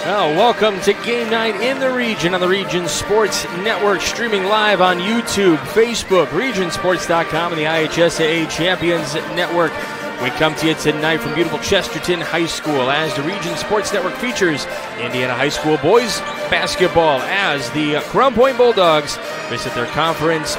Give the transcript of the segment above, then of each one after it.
Well, welcome to Game Night in the Region on the Region Sports Network, streaming live on YouTube, Facebook, regionsports.com, and the IHSAA Champions Network. We come to you tonight from beautiful Chesterton High School as the Region Sports Network features Indiana High School boys basketball as the Crown Point Bulldogs visit their conference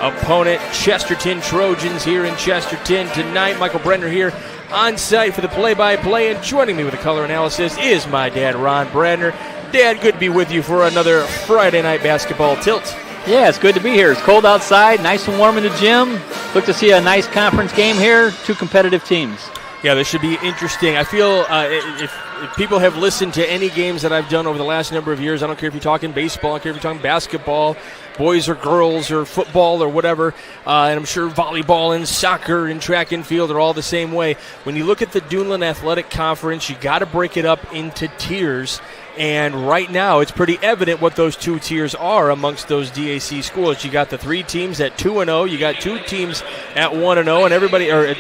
opponent, Chesterton Trojans, here in Chesterton tonight. Michael Brenner here on site for the play-by-play, and joining me with the color analysis is my dad, Ron Bradner. Dad, good to be with you for another Friday night basketball tilt. Yeah, it's good to be here. It's cold outside, nice and warm in the gym. Look to see a nice conference game here, two competitive teams. Yeah, this should be interesting. I feel if people have listened to any games that I've done over the last number of years, I don't care if you're talking baseball, I don't care if you're talking basketball, boys or girls or football or whatever, and I'm sure volleyball and soccer and track and field are all the same way. When you look at the Duneland Athletic Conference, you got to break it up into tiers. And right now, it's pretty evident what those two tiers are amongst those DAC schools. You got the three teams at 2-0. You got two teams at 1-0, and everybody, or at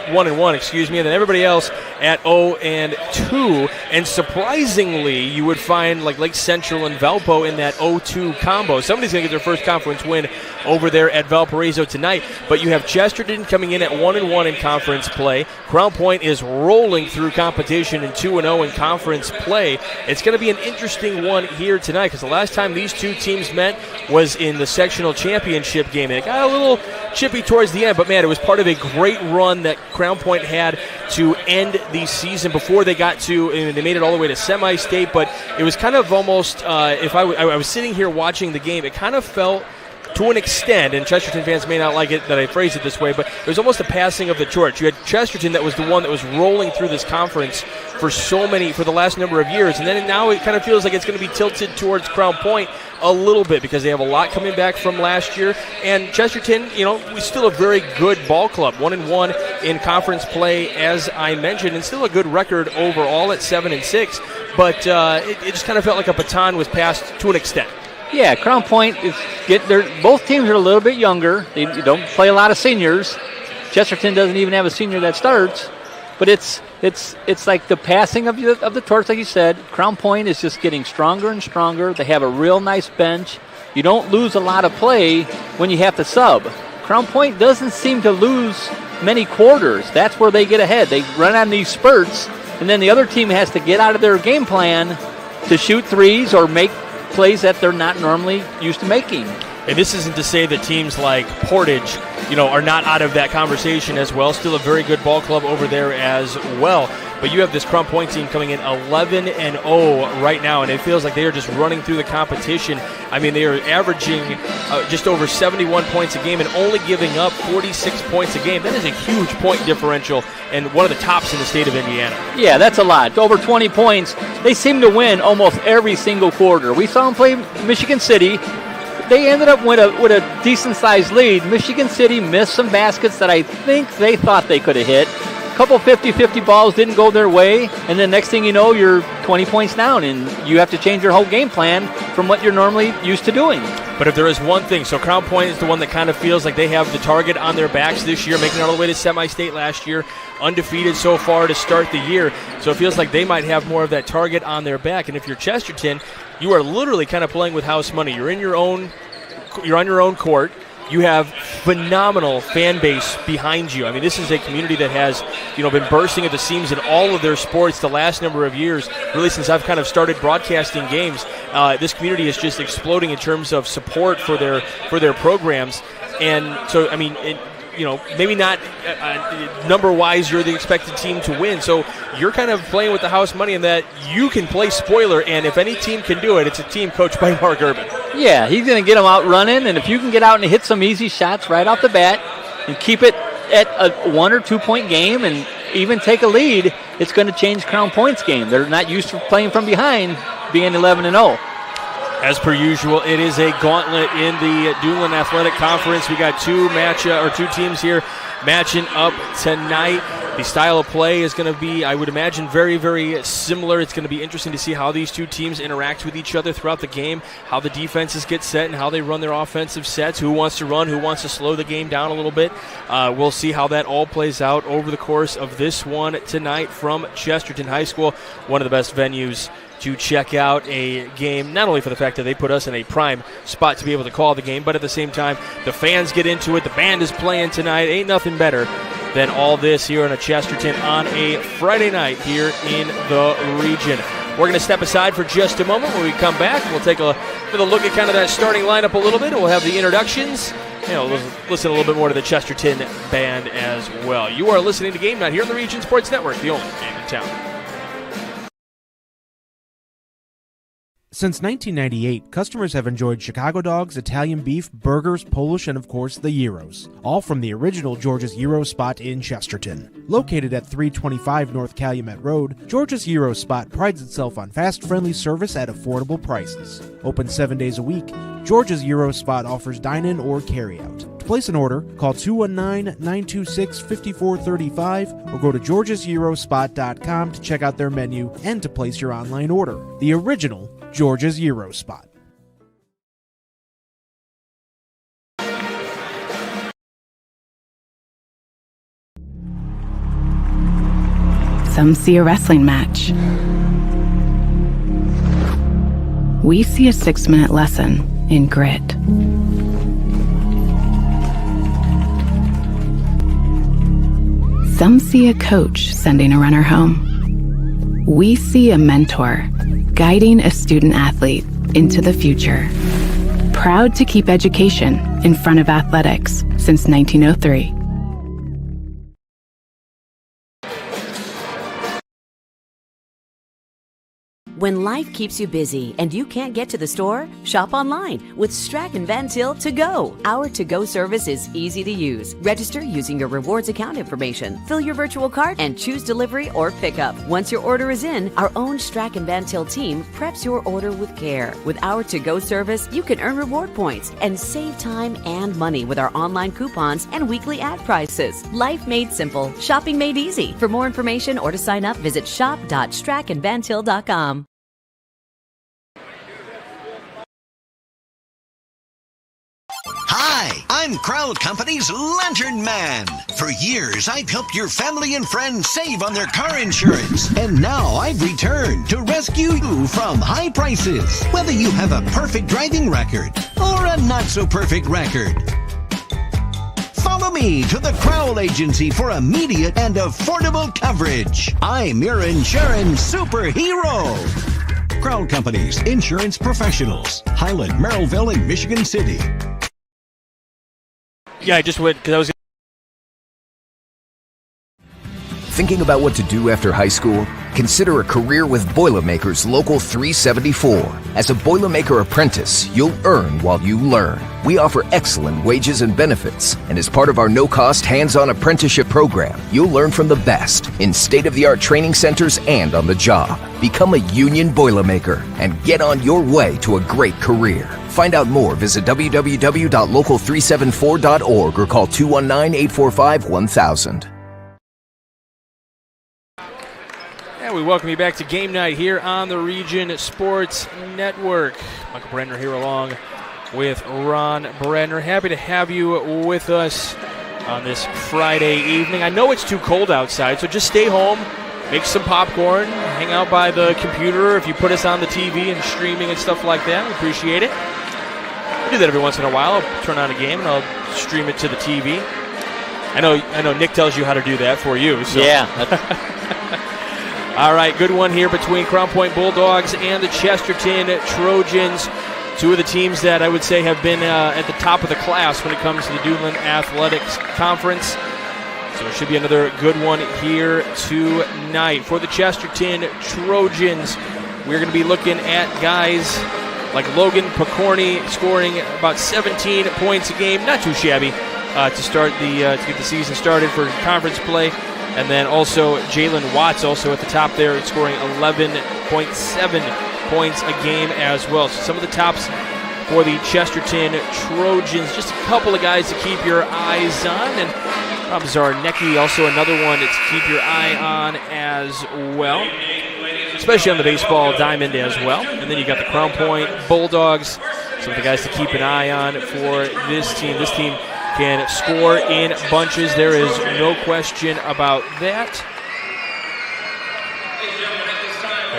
1-1, excuse me, and then everybody else at 0-2. And surprisingly, you would find like Lake Central and Valpo in that 0-2 combo. Somebody's going to get their first conference win over there at Valparaiso tonight. But you have Chesterton coming in at 1-1 in conference play. Crown Point is rolling through competition in 2-0 in conference play. It's going to be an interesting one here tonight because the last time these two teams met was in the sectional championship game. And it got a little chippy towards the end, but man, it was part of a great run that Crown Point had to end the season before they got to, and they made it all the way to semi-state, but it was kind of almost, if I was sitting here watching the game, it kind of felt to an extent, and Chesterton fans may not like it that I phrase it this way, but it was almost a passing of the torch. You had Chesterton that was the one that was rolling through this conference for the last number of years, and then now it kind of feels like it's going to be tilted towards Crown Point a little bit because they have a lot coming back from last year. And Chesterton, was still a very good ball club, 1-1 in conference play, as I mentioned, and still a good record overall at 7-6. But it just kind of felt like a baton was passed to an extent. Yeah, Crown Point both teams are a little bit younger. They don't play a lot of seniors. Chesterton doesn't even have a senior that starts. But it's like the passing of the torch, like you said. Crown Point is just getting stronger and stronger. They have a real nice bench. You don't lose a lot of play when you have to sub. Crown Point doesn't seem to lose many quarters. That's where they get ahead. They run on these spurts, and then the other team has to get out of their game plan to shoot threes or make plays that they're not normally used to making. And this isn't to say that teams like Portage, are not out of that conversation as well. Still a very good ball club over there as well. But you have this Crown Point team coming in 11-0 right now, and it feels like they are just running through the competition. I mean, they are averaging just over 71 points a game and only giving up 46 points a game. That is a huge point differential and one of the tops in the state of Indiana. Yeah, that's a lot. Over 20 points. They seem to win almost every single quarter. We saw them play Michigan City. They ended up with a decent-sized lead. Michigan City missed some baskets that I think they thought they could have hit. A couple 50-50 balls didn't go their way, and then next thing you know, you're 20 points down, and you have to change your whole game plan from what you're normally used to doing. But if there is one thing, so Crown Point is the one that kind of feels like they have the target on their backs this year, making it all the way to semi-state last year, undefeated so far to start the year. So it feels like they might have more of that target on their back. And if you're Chesterton, you are literally kind of playing with house money. You're on your own court. You have phenomenal fan base behind you. I mean, this is a community that has, been bursting at the seams in all of their sports the last number of years. Really, since I've kind of started broadcasting games, this community is just exploding in terms of support for their programs. And so, I mean, maybe not number-wise you're the expected team to win. So you're kind of playing with the house money in that you can play spoiler, and if any team can do it, it's a team coached by Mark Urban. Yeah, he's going to get them out running, and if you can get out and hit some easy shots right off the bat and keep it at a 1 or 2 point game and even take a lead, it's going to change Crown Point's game. They're not used to playing from behind, being 11-0. As per usual, it is a gauntlet in the Duneland Athletic Conference. We got two teams here matching up tonight. The style of play is going to be, I would imagine, very, very similar. It's going to be interesting to see how these two teams interact with each other throughout the game, how the defenses get set and how they run their offensive sets, who wants to run, who wants to slow the game down a little bit. We'll see how that all plays out over the course of this one tonight from Chesterton High School, one of the best venues to check out a game, not only for the fact that they put us in a prime spot to be able to call the game, but at the same time, the fans get into it. The band is playing tonight. Ain't nothing better than all this here in a Chesterton on a Friday night here in the region. We're going to step aside for just a moment. When we come back, we'll take a look at kind of that starting lineup a little bit. We'll have the introductions. We'll listen a little bit more to the Chesterton band as well. You are listening to Game Night here on the Region Sports Network, the only game in town. Since 1998, customers have enjoyed Chicago dogs, Italian beef, burgers, Polish, and of course the gyros, all from the original George's Gyro Spot in Chesterton. Located at 325 North Calumet Road, George's Gyro Spot prides itself on fast, friendly service at affordable prices. Open 7 days a week, George's Gyro Spot offers dine-in or carry-out. To place an order, call 219-926-5435 or go to georgesgyrospot.com to check out their menu and to place your online order. The original George's Gyro Spot. Some see a wrestling match. We see a 6-minute lesson in grit. Some see a coach sending a runner home. We see a mentor guiding a student athlete into the future. Proud to keep education in front of athletics since 1903. When life keeps you busy and you can't get to the store, shop online with Strachan Van Til To Go. Our to-go service is easy to use. Register using your rewards account information, fill your virtual cart, and choose delivery or pickup. Once your order is in, our own Strachan Van Til team preps your order with care. With our to-go service, you can earn reward points and save time and money with our online coupons and weekly ad prices. Life made simple, shopping made easy. For more information or to sign up, visit shop.strachanvantil.com. Hi, I'm Crowd Company's Lantern Man. For years, I've helped your family and friends save on their car insurance. And now I've returned to rescue you from high prices. Whether you have a perfect driving record or a not-so-perfect record. Follow me to the Crowd Agency for immediate and affordable coverage. I'm your insurance superhero. Crowd Company's Insurance Professionals. Highland, Merrillville, and Michigan City. Yeah, I just went because I was. Thinking about what to do after high school? Consider a career with Boilermakers Local 374. As a Boilermaker apprentice, you'll earn while you learn. We offer excellent wages and benefits, and as part of our no-cost hands-on apprenticeship program, you'll learn from the best in state-of-the-art training centers and on the job. Become a union Boilermaker and get on your way to a great career. Find out more, visit www.local374.org or call 219-845-1000. And we welcome you back to Game Night here on the Region Sports Network. Michael Brenner here along with Ron Brenner. Happy to have you with us on this Friday evening. I know it's too cold outside, so just stay home, make some popcorn, hang out by the computer. If you put us on the TV and streaming and stuff like that, we appreciate it. I do that every once in a while. I'll turn on a game and I'll stream it to the TV. I know Nick tells you how to do that for you. So. Yeah. All right, good one here between Crown Point Bulldogs and the Chesterton Trojans. Two of the teams that I would say have been at the top of the class when it comes to the Duneland Athletics Conference. So it should be another good one here tonight. For the Chesterton Trojans, we're going to be looking at guys like Logan Picorni scoring about 17 points a game. Not too shabby to get the season started for conference play. And then also Jalen Watts also at the top there scoring 11.7 points a game as well. So some of the tops for the Chesterton Trojans. Just a couple of guys to keep your eyes on. And Rob Zarnecki, also another one to keep your eye on as well, especially on the baseball diamond as well. And then you got the Crown Point Bulldogs, some of the guys to keep an eye on for this team. This team can score in bunches. There is no question about that.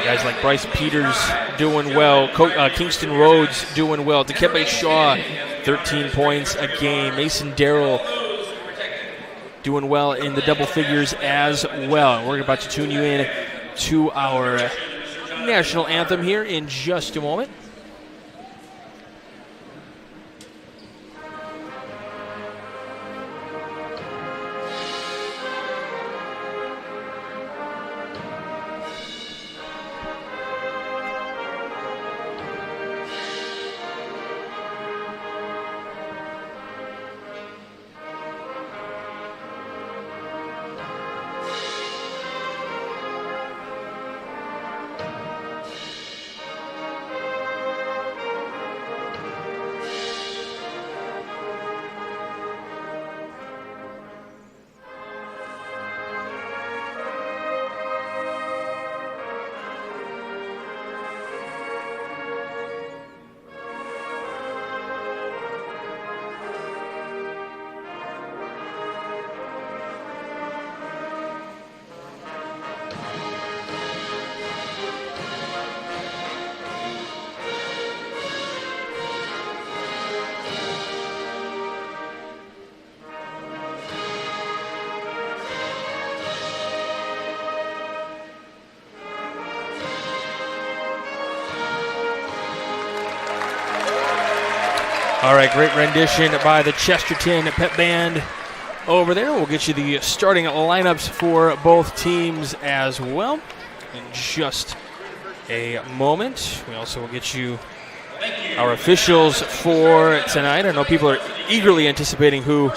Guys like Bryce Peters doing well. Kingston Rhodes doing well. Dikembe Shaw, 13 points a game. Mason Darrell doing well in the double figures as well. We're about to tune you in to our national anthem here in just a moment. All right, great rendition by the Chesterton Pep Band over there. We'll get you the starting lineups for both teams as well in just a moment. We also will get you our officials for tonight. I know people are eagerly anticipating who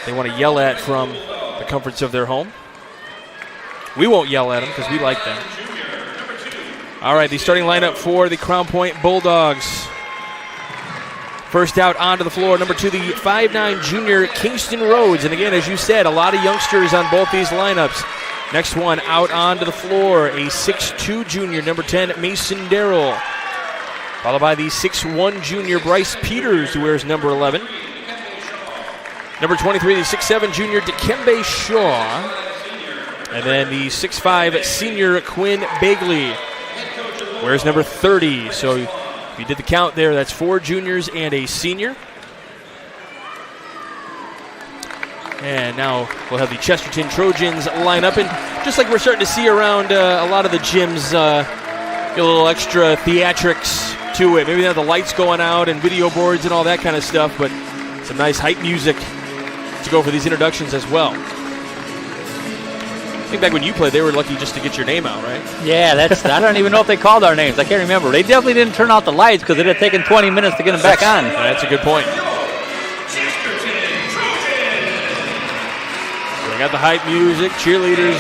they want to yell at from the comforts of their home. We won't yell at them because we like them. All right, the starting lineup for the Crown Point Bulldogs. First out onto the floor, number 2, the 5'9" junior Kingston Rhodes. And again, as you said, a lot of youngsters on both these lineups. Next one out onto the floor, a 6'2" junior, number 10, Mason Darrell. Followed by the 6'1" junior Bryce Peters, who wears number 11. Number 23, the 6'7" junior Dikembe Shaw. And then the 6'5" senior Quinn Bagley, wears number 30. So if you did the count there, that's 4 juniors and a senior. And now we'll have the Chesterton Trojans line up. And just like we're starting to see around a lot of the gyms, get a little extra theatrics to it. Maybe they have the lights going out and video boards and all that kind of stuff, but some nice hype music to go for these introductions as well. I think back when you played, they were lucky just to get your name out, right? Yeah, I don't even know if they called our names. I can't remember. They definitely didn't turn out the lights because it had taken 20 minutes to get them back on. That's a good point. We got the hype music, cheerleaders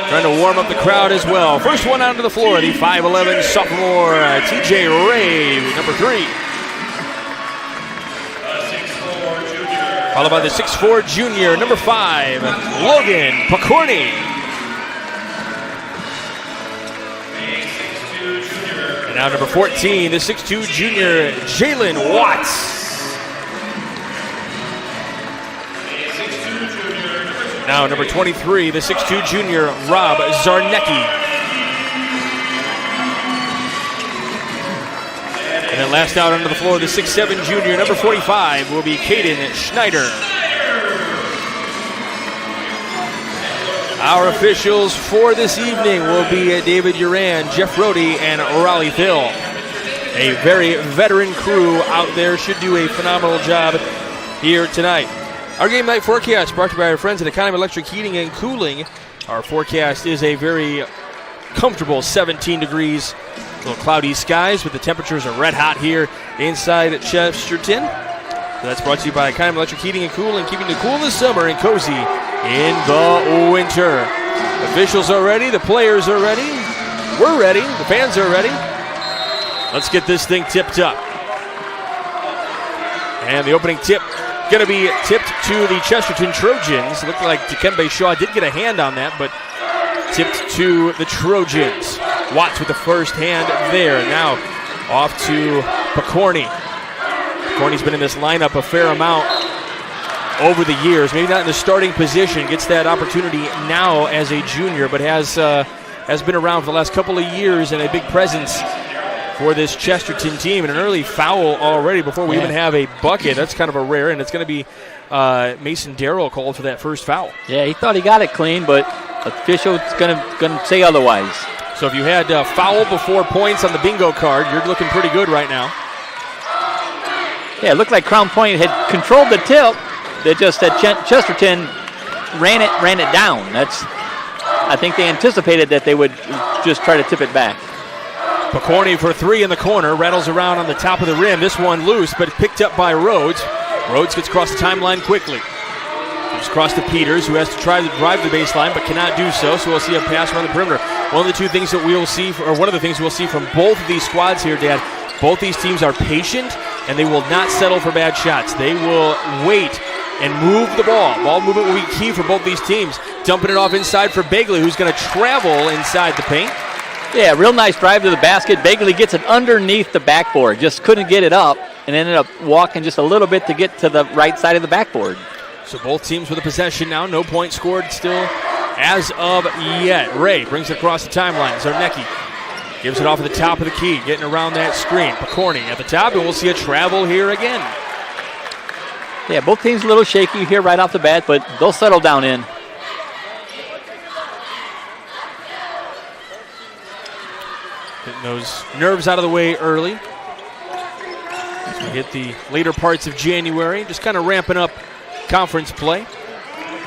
trying to warm up the crowd as well. First one onto the floor, the 5'11" sophomore TJ Ray, number 3. Followed by the 6'4" junior, number 5, Logan Picorni. And now number 14, the 6'2" junior, Jalen Watts. Now number 23, the 6'2" junior, Rob Zarnecki. And then last out onto the floor, the 6'7" junior, number 45, will be Caden Schneider. Our officials for this evening will be David Uran, Jeff Rohde, and Raleigh Thill. A very veteran crew out there, should do a phenomenal job here tonight. Our game night forecast brought to you by our friends at Economy Electric Heating and Cooling. Our forecast is a very comfortable 17 degrees. A little cloudy skies, but the temperatures are red hot here inside Chesterton. So that's brought to you by Economy Electric Heating and Cooling, keeping you cool in the summer and cozy in the winter. Officials are ready. The players are ready. We're ready. The fans are ready. Let's get this thing tipped up. And the opening tip going to be tipped to the Chesterton Trojans. It looked like Dikembe Shaw did get a hand on that, but tipped to the Trojans. Watts with the first hand there. Now off to Picorni. Picorni's been in this lineup a fair amount over the years. Maybe not in the starting position. Gets that opportunity now as a junior, but has has been around for the last couple of years and a big presence for this Chesterton team. And an early foul already before we even have a bucket. That's kind of a rare, and it's going to be Mason Darrell called for that first foul. Yeah, he thought he got it clean, but official's going to say otherwise. So if you had foul before points on the bingo card, you're looking pretty good right now. Yeah, it looked like Crown Point had controlled the tip. They just that Chesterton ran it down. I think they anticipated that they would just try to tip it back. Picorni for three in the corner, rattles around on the top of the rim. This one loose, but picked up by Rhodes. Rhodes gets across the timeline quickly. Comes across to Peters, who has to try to drive the baseline, but cannot do so. So we'll see a pass around the perimeter. One of the things we'll see from both of these squads here, Dad. Both these teams are patient, and they will not settle for bad shots. They will wait and move the ball. Ball movement will be key for both these teams. Dumping it off inside for Begley, who's going to travel inside the paint. Yeah, real nice drive to the basket. Begley gets it underneath the backboard. Just couldn't get it up and ended up walking just a little bit to get to the right side of the backboard. So both teams with a possession now. No point scored still as of yet. Ray brings it across the timeline. Zarnecki gives it off at the top of the key, getting around that screen. Picorni at the top, and we'll see a travel here again. Yeah, both teams a little shaky here right off the bat, but they'll settle down in. Getting those nerves out of the way early. As we hit the later parts of January, just kind of ramping up conference play.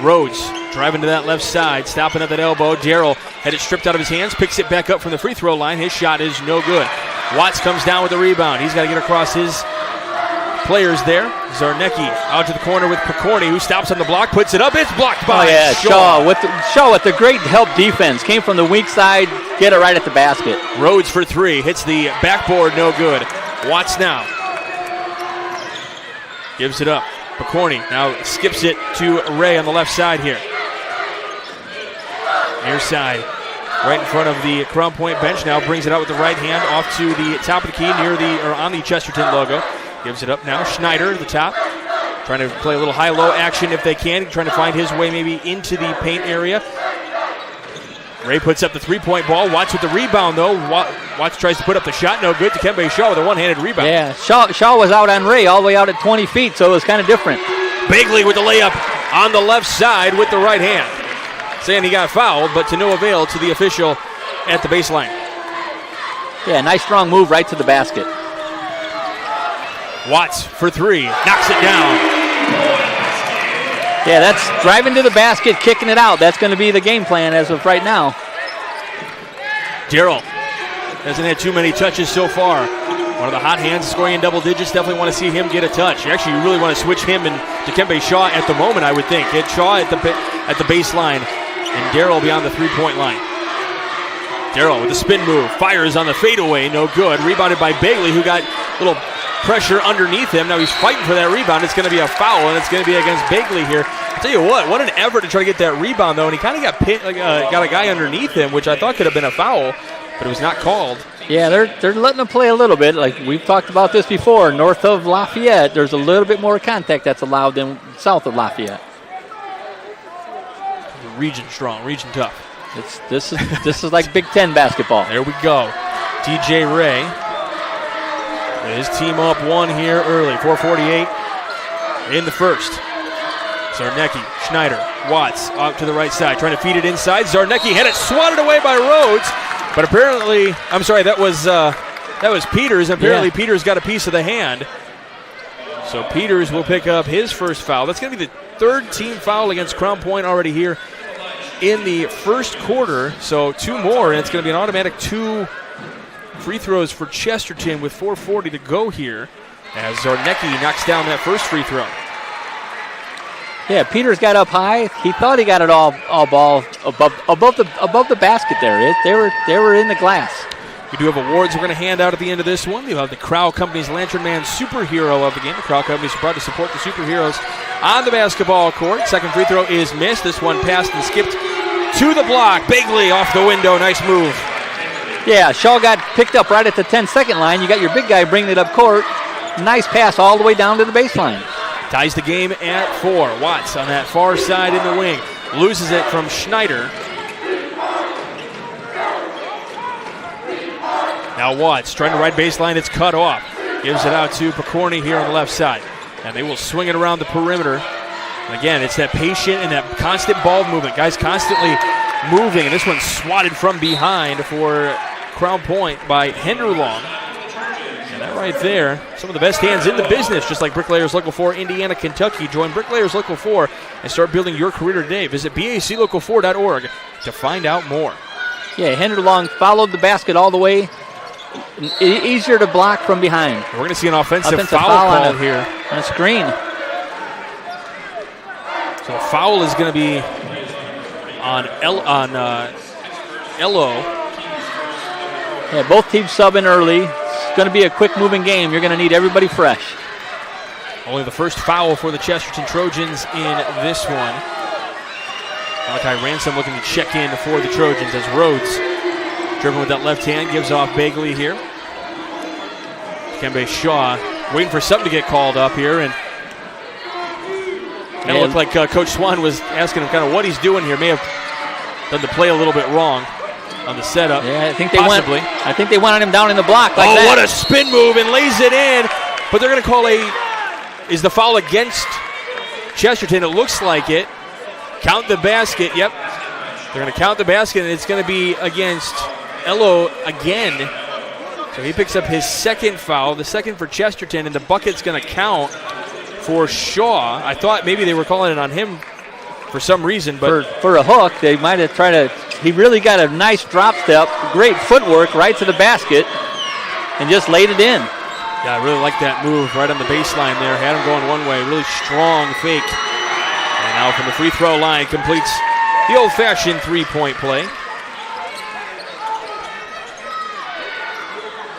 Rhodes driving to that left side, stopping at that elbow. Darrell had it stripped out of his hands, picks it back up from the free throw line. His shot is no good. Watts comes down with the rebound. He's got to get across his players there. Zarnecki out to the corner with Picorni, who stops on the block, puts it up. It's blocked by Shaw with the great help defense. Came from the weak side, get it right at the basket. Rhodes for three, hits the backboard, no good. Watts now gives it up. Picorni now skips it to Ray on the left side here. Near side, right in front of the Crown Point bench. Now brings it out with the right hand off to the top of the key on the Chesterton logo. Gives it up now. Schneider at the top, trying to play a little high-low action if they can, trying to find his way maybe into the paint area. Ray puts up the three-point ball. Watts with the rebound, though. Watts tries to put up the shot. No good. Dikembe Shaw with a one-handed rebound. Yeah, Shaw was out on Ray all the way out at 20 feet, so it was kind of different. Begley with the layup on the left side with the right hand. Saying he got fouled, but to no avail to the official at the baseline. Yeah, nice strong move right to the basket. Watts for three. Knocks it down. Yeah, that's driving to the basket, kicking it out. That's going to be the game plan as of right now. Darrell hasn't had too many touches so far. One of the hot hands scoring in double digits. Definitely want to see him get a touch. Actually, you really want to switch him and Dikembe Shaw at the moment, I would think. Hit Shaw at the baseline, and Darrell beyond the three-point line. Darrell with the spin move. Fires on the fadeaway. No good. Rebounded by Begley, who got a little pressure underneath him. Now he's fighting for that rebound. It's going to be a foul, and it's going to be against Begley here. I'll tell you what an effort to try to get that rebound, though, and he kind of got a guy underneath him, which I thought could have been a foul, but it was not called. Yeah, they're letting him play a little bit. Like we've talked about this before, north of Lafayette, there's a little bit more contact that's allowed than south of Lafayette. Region strong, region tough. This is like Big Ten basketball. There we go. DJ Ray. His team up one here early, 4:48 in the first. Zarnecki, Schneider, Watts out to the right side, trying to feed it inside. Zarnecki had it swatted away by Rhodes, but apparently, I'm sorry, that was Peters. Apparently, yeah. Peters got a piece of the hand. So Peters will pick up his first foul. That's going to be the third team foul against Crown Point already here in the first quarter. So two more, and it's going to be an automatic 2 free throws for Chesterton with 4:40 to go here as Zarnecki knocks down that first free throw. Yeah, Peters got up high. He thought he got it all ball above the basket there. They were in the glass. We do have awards we're going to hand out at the end of this one. You'll have the Crow Company's Lantern Man Superhero of the game. The Crow Company is proud to support the superheroes on the basketball court. Second free throw is missed. This one passed and skipped to the block. Begley off the window. Nice move. Yeah, Shaw got picked up right at the 10-second line. You got your big guy bringing it up court. Nice pass all the way down to the baseline. Ties the game at 4. Watts on that far side in the wing. Loses it from Schneider. Now Watts trying to ride baseline. It's cut off. Gives it out to Picorni here on the left side. And they will swing it around the perimeter. And again, it's that patient and that constant ball movement. Guys constantly moving. And this one's swatted from behind for Crown Point by Henderlong. And that right there, some of the best hands in the business, just like Bricklayers Local 4, Indiana, Kentucky. Join Bricklayers Local 4 and start building your career today. Visit baclocal4.org to find out more. Yeah, Henderlong followed the basket all the way. Easier to block from behind. We're going to see an offensive foul called here. On a screen. So a foul is going to be on Ello. Yeah, both teams subbing early. It's going to be a quick-moving game. You're going to need everybody fresh. Only the first foul for the Chesterton Trojans in this one. Malachi Ransom looking to check in for the Trojans as Rhodes, dribbling with that left hand, gives off Bagley here. Kembe Shaw waiting for something to get called up here, and it looked like Coach Swan was asking him kind of what he's doing here. May have done the play a little bit wrong on the setup. Yeah, I think they wanted him down in the block like that. Oh, what a spin move, and lays it in. But they're going to call is the foul against Chesterton? It looks like it. Count the basket. Yep. They're going to count the basket, and it's going to be against Ello again. So he picks up his second foul, the second for Chesterton, and the bucket's going to count for Shaw. I thought maybe they were calling it on him for some reason, but for a hook, they might have tried to. He really got a nice drop step, great footwork right to the basket, and just laid it in. Yeah, I really like that move right on the baseline there. Had him going one way, really strong fake. And now from the free throw line, completes the old-fashioned three-point play.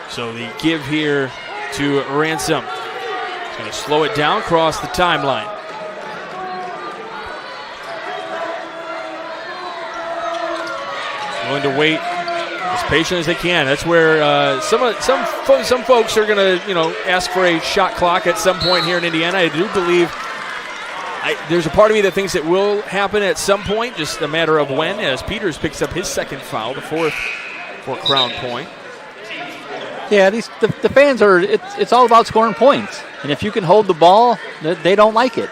So the give here to Ransom. He's going to slow it down, cross the timeline. Willing to wait as patient as they can. That's where some folks are going to ask for a shot clock at some point here in Indiana. I do believe there's a part of me that thinks it will happen at some point, just a matter of when, as Peters picks up his second foul, the fourth for Crown Point. Yeah, the fans are. It's all about scoring points, and if you can hold the ball, they don't like it.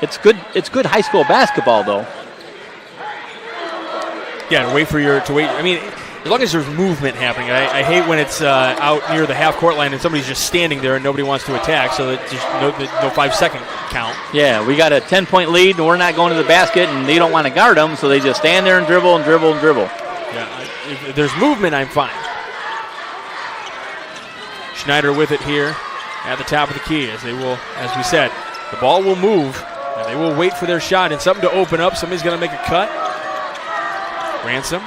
It's good. It's good high school basketball, though. Yeah, to wait. I mean, as long as there's movement happening. I hate when it's out near the half court line and somebody's just standing there and nobody wants to attack, so that just no 5-second count. Yeah, we got a 10-point lead and we're not going to the basket, and they don't want to guard them, so they just stand there and dribble and dribble and dribble. Yeah, if there's movement, I'm fine. Schneider with it here at the top of the key, as we said, the ball will move and they will wait for their shot and something to open up. Somebody's going to make a cut. Ransom.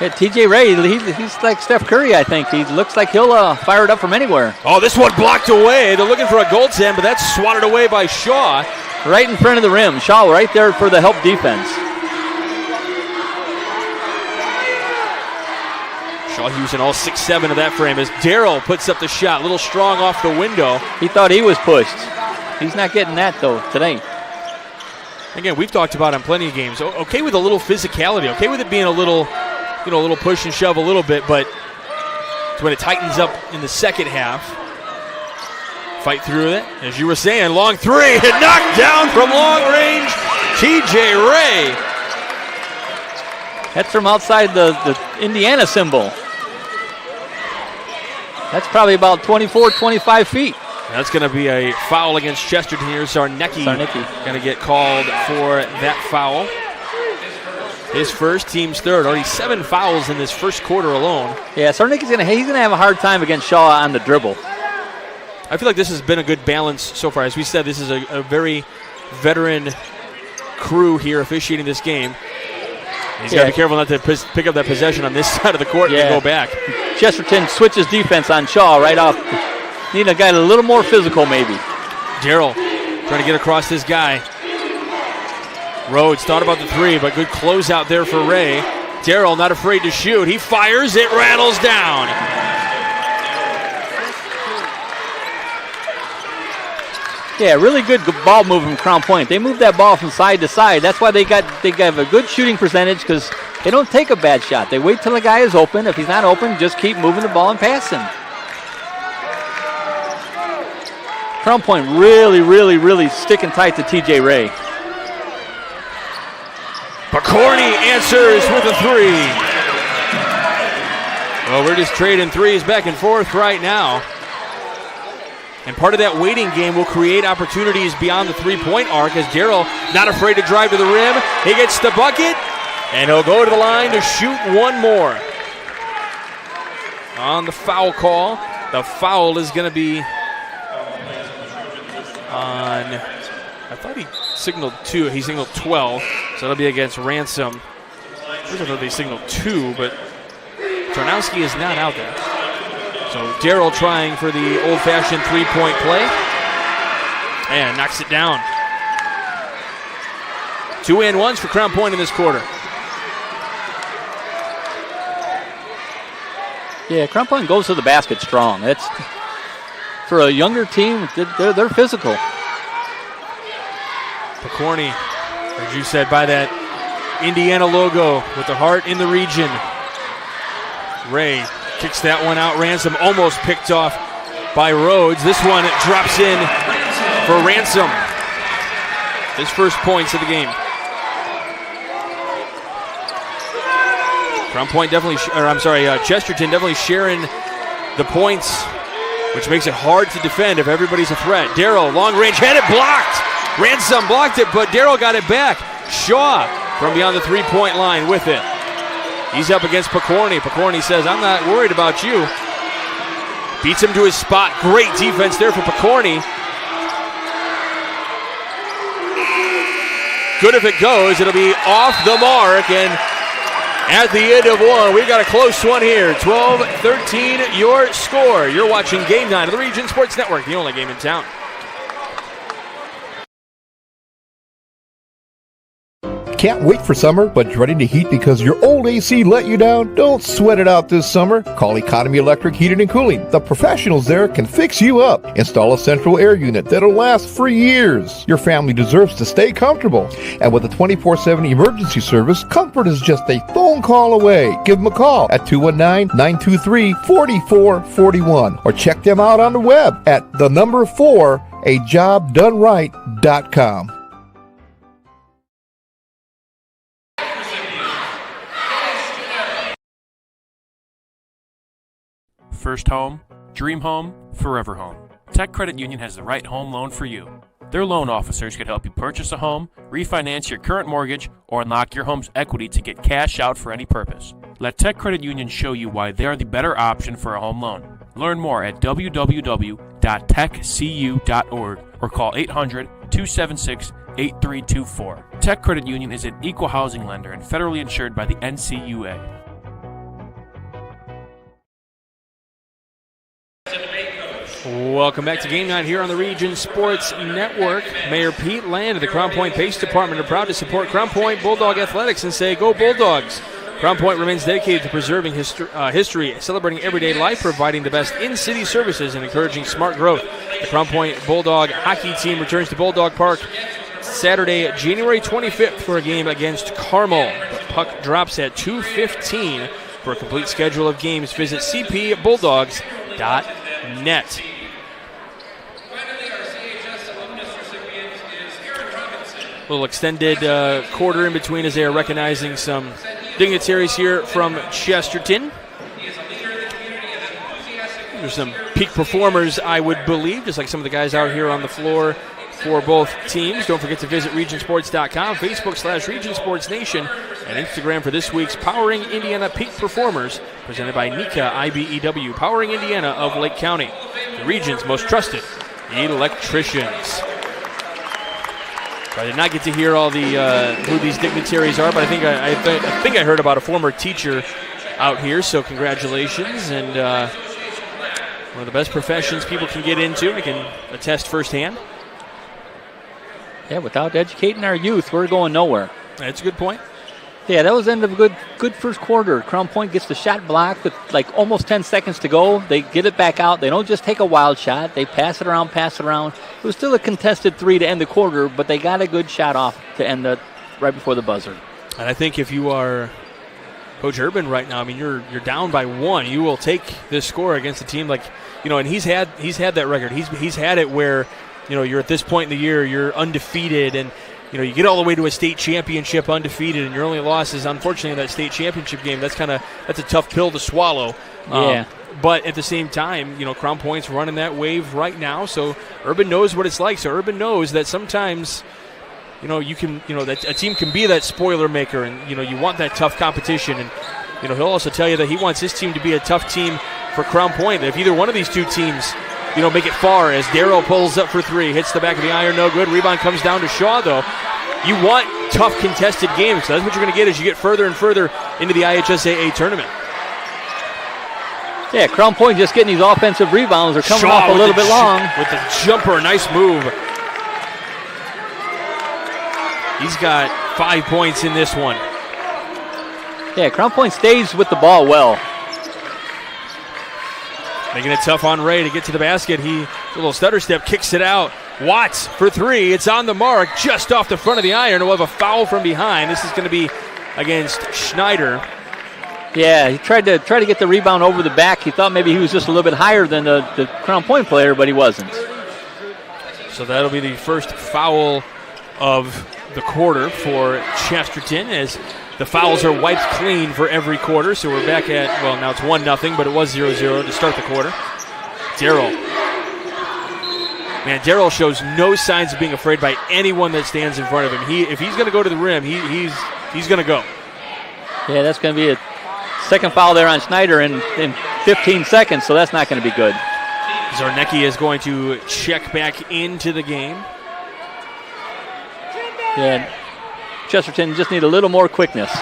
Yeah, TJ Ray, he's like Steph Curry, I think. He looks like he'll fire it up from anywhere. Oh, this one blocked away. They're looking for a goaltend, but that's swatted away by Shaw. Right in front of the rim. Shaw right there for the help defense. Shaw using all 6'7" of that frame as Darrell puts up the shot. A little strong off the window. He thought he was pushed. He's not getting that, though, today. Again, we've talked about on plenty of games. Okay with a little physicality. Okay with it being a little push and shove a little bit, but it's when it tightens up in the second half. Fight through it. As you were saying, long three, and knocked down from long range, TJ Ray. That's from outside the Indiana symbol. That's probably about 24, 25 feet. That's going to be a foul against Chesterton here. Sarnicki going to get called for that foul. His first, team's third. Already 7 fouls in this first quarter alone. Yeah, Sarnicki's going to have a hard time against Shaw on the dribble. I feel like this has been a good balance so far. As we said, this is a very veteran crew here officiating this game. He's got to be careful not to pick up that possession on this side of the court and go back. Chesterton switches defense on Shaw right off. Need a guy a little more physical, maybe. Darrell trying to get across this guy. Rhodes thought about the three, but good closeout there for Ray. Darrell not afraid to shoot. He fires, it rattles down. Yeah, really good ball movement from Crown Point. They moved that ball from side to side. That's why they have a good shooting percentage, because They don't take a bad shot. They wait till the guy is open. If he's not open, just keep moving the ball and passing. Crown Point really sticking tight to TJ Ray. Picorni answers with a three. Well, we're just trading threes back and forth right now. And part of that waiting game will create opportunities beyond the three-point arc as Darrell not afraid to drive to the rim. He gets the bucket, and he'll go to the line to shoot one more. On the foul call, the foul is going to be on, I thought he signaled 2. He signaled 12, so that'll be against Ransom. I thought they signaled 2, but Tarnowski is not out there. So Darrell trying for the old-fashioned three-point play and knocks it down. 2 and 1s for Crown Point in this quarter. Yeah, Crown Point goes to the basket strong. That's for a younger team. They're physical. Picorni, as you said, by that Indiana logo with the heart in the region. Ray kicks that one out. Ransom almost picked off by Rhodes. This one drops in for Ransom. His first points of the game. Crown Point Chesterton definitely sharing the points, which makes it hard to defend if everybody's a threat. Darrell, long range, had it blocked. Ransom blocked it, but Darrell got it back. Shaw from beyond the three-point line with it. He's up against Picorni. Picorni says, I'm not worried about you. Beats him to his spot. Great defense there for Picorni. Good if it goes. It'll be off the mark. And at the end of one, we've got a close one here. 12-13 your score. You're watching Game 9 of the Region Sports Network, the only game in town. Can't wait for summer, but dreading the heat because your old AC let you down? Don't sweat it out this summer. Call Economy Electric Heating and Cooling. The professionals there can fix you up. Install a central air unit that'll last for years. Your family deserves to stay comfortable. And with a 24/7 emergency service, comfort is just a phone call away. Give them a call at 219-923-4441 or check them out on the web at 4ajobdoneright.com. First home, dream home, forever home. Tech Credit Union has the right home loan for you. Their loan officers can help you purchase a home, refinance your current mortgage, or unlock your home's equity to get cash out for any purpose. Let Tech Credit Union show you why they are the better option for a home loan. Learn more at www.techcu.org or call 800-276-8324. Tech Credit Union is an equal housing lender and federally insured by the NCUA. Welcome back to Game 9 here on the Region Sports Network. Mayor Pete Land of the Crown Point Pace Department are proud to support Crown Point Bulldog Athletics and say, go Bulldogs. Crown Point remains dedicated to preserving history, celebrating everyday life, providing the best in-city services, and encouraging smart growth. The Crown Point Bulldog hockey team returns to Bulldog Park Saturday, January 25th for a game against Carmel. The puck drops at 2:15. For a complete schedule of games, visit cpbulldogs.net. A little extended quarter in between as they are recognizing some dignitaries here from Chesterton. There's some peak performers, I would believe, just like some of the guys out here on the floor for both teams. Don't forget to visit regionsports.com, Facebook/RegionSportsNation, and Instagram for this week's Powering Indiana Peak Performers, presented by NECA IBEW, Powering Indiana of Lake County, the region's most trusted electricians. I did not get to hear all the who these dignitaries are, but I think I heard about a former teacher out here. So congratulations, and one of the best professions people can get into. I can attest firsthand. Yeah, without educating our youth, we're going nowhere. That's a good point. Yeah, that was the end of a good first quarter. Crown Point gets the shot blocked with like almost 10 seconds to go. They get it back out. They don't just take a wild shot. They pass it around. It was still a contested three to end the quarter, but they got a good shot off to end right before the buzzer. And I think if you are Coach Urban right now, I mean, you're down by 1. You will take this score against a team like, and he's had that record. He's had it where, you're at this point in the year, you're undefeated, and you get all the way to a state championship undefeated, and your only loss is unfortunately in that state championship game. That's a tough pill to swallow. Yeah. But at the same time, Crown Point's running that wave right now, so Urban knows what it's like. So Urban knows that sometimes, you can, that a team can be that spoiler maker, and you want that tough competition. And he'll also tell you that he wants his team to be a tough team for Crown Point. If either one of these two teams, make it far, as Darrell pulls up for 3, hits the back of the iron, no good. Rebound comes down to Shaw, though. You want tough contested games. So that's what you're going to get as you get further and further into the IHSAA tournament. Yeah, Crown Point just getting these offensive rebounds. They're coming Shaw off a little bit long. With the jumper, nice move. He's got 5 points in this one. Yeah, Crown Point stays with the ball well. Making it tough on Ray to get to the basket. He, a little stutter step, kicks it out. Watts for 3. It's on the mark, just off the front of the iron. We'll have a foul from behind. This is going to be against Schneider. Yeah, he tried to get the rebound over the back. He thought maybe he was just a little bit higher than the Crown Point player, but he wasn't. So that'll be the first foul of the quarter for Chesterton, as the fouls are wiped clean for every quarter. So we're back at, now it's 1-0, but it was 0-0 to start the quarter. Darrell. Man, Darrell shows no signs of being afraid by anyone that stands in front of him. If he's going to go to the rim, he's going to go. Yeah, that's going to be a second foul there on Schneider in 15 seconds, so that's not going to be good. Zarnecki is going to check back into the game. Yeah, Chesterton just need a little more quickness.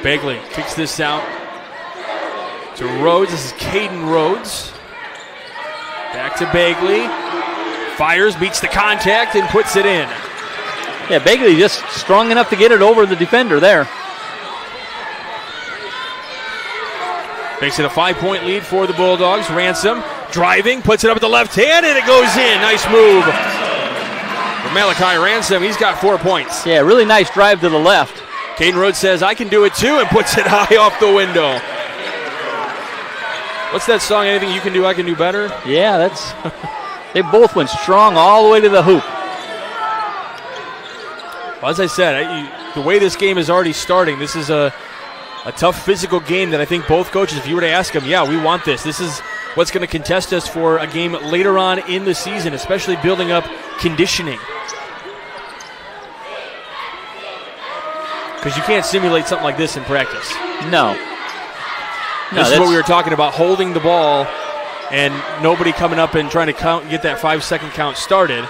Bagley kicks this out to Rhodes. This is Caden Rhodes. Back to Bagley. Fires, beats the contact, and puts it in. Yeah, Bagley just strong enough to get it over the defender there. Makes it a 5-point lead for the Bulldogs. Ransom driving, puts it up with the left hand, and it goes in. Nice move for Malachi Ransom. He's got 4 points. Yeah, really nice drive to the left. Caden Rhodes says, I can do it too, and puts it high off the window. What's that song? Anything you can do, I can do better? Yeah, that's. They both went strong all the way to the hoop. Well, as I said, the way this game is already starting, this is a tough physical game that I think both coaches, if you were to ask them, yeah, we want this. This is what's going to contest us for a game later on in the season, especially building up conditioning. Because you can't simulate something like this in practice. No. This is what we were talking about, holding the ball and nobody coming up and trying to get that 5-second count started.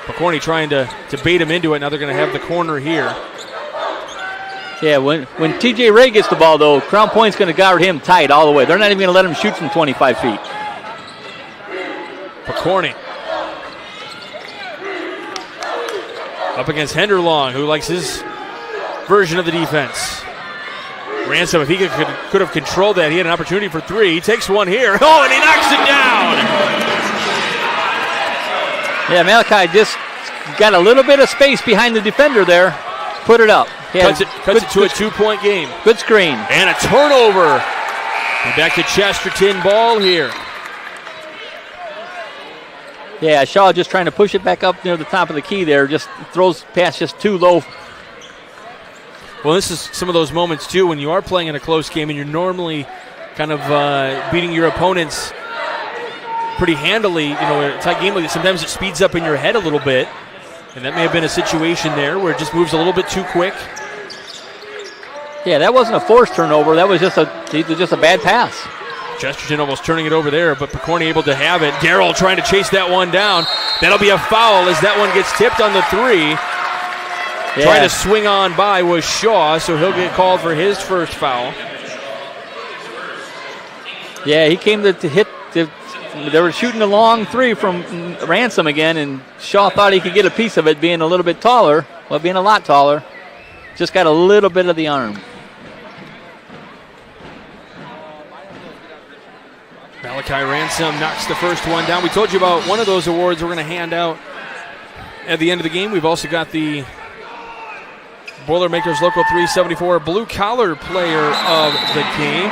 McCorney trying to bait him into it. Now they're going to have the corner here. Yeah, when T.J. Ray gets the ball, though, Crown Point's going to guard him tight all the way. They're not even going to let him shoot from 25 feet. McCorney up against Henderlong, who likes his version of the defense. Ransom, if he could have controlled that, he had an opportunity for 3. He takes one here. Oh, and he knocks it down. Yeah, Malachi just got a little bit of space behind the defender there. Put it up. Cuts it to a 2-point game. Good screen. And a turnover. And back to Chesterton ball here. Yeah, Shaw just trying to push it back up near the top of the key there. Just throws past just too low. Well, this is some of those moments, too, when you are playing in a close game and you're normally kind of beating your opponents pretty handily. You know, a tight game like this, sometimes it speeds up in your head a little bit. And that may have been a situation there where it just moves a little bit too quick. Yeah, that wasn't a forced turnover. That was just a bad pass. Chesterton almost turning it over there, but Picorni able to have it. Darrell trying to chase that one down. That'll be a foul as that one gets tipped on the 3. Yeah. Trying to swing on by was Shaw, so he'll get called for his first foul. Yeah, he came to hit. They were shooting a long 3 from Ransom again, and Shaw thought he could get a piece of it being a little bit taller. Well, being a lot taller. Just got a little bit of the arm. Malachi Ransom knocks the first one down. We told you about one of those awards we're going to hand out at the end of the game. We've also got the Boilermakers Local 374 blue-collar player of the game.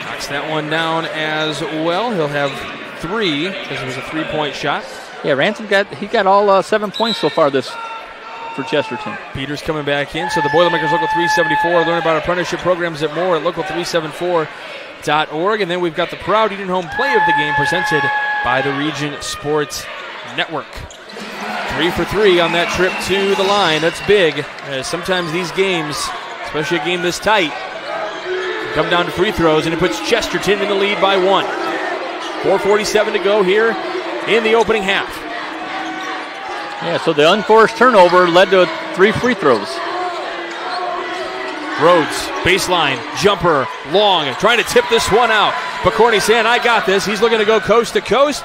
Knocks that one down as well. He'll have 3 because it was a 3-point shot. Yeah, Ransom got all 7 points so far for Chesterton. Peters coming back in. So the Boilermakers Local 374, learn about apprenticeship programs at more at local374.org. And then we've got the proud Eden Home play of the game presented by the Region Sports Network. 3 for 3 on that trip to the line. That's big. Sometimes these games, especially a game this tight, come down to free throws, and it puts Chesterton in the lead by 1. 4:47 to go here in the opening half. Yeah, so the unforced turnover led to 3 free throws. Rhodes, baseline, jumper, long, trying to tip this one out. Picorni saying, I got this. He's looking to go coast to coast.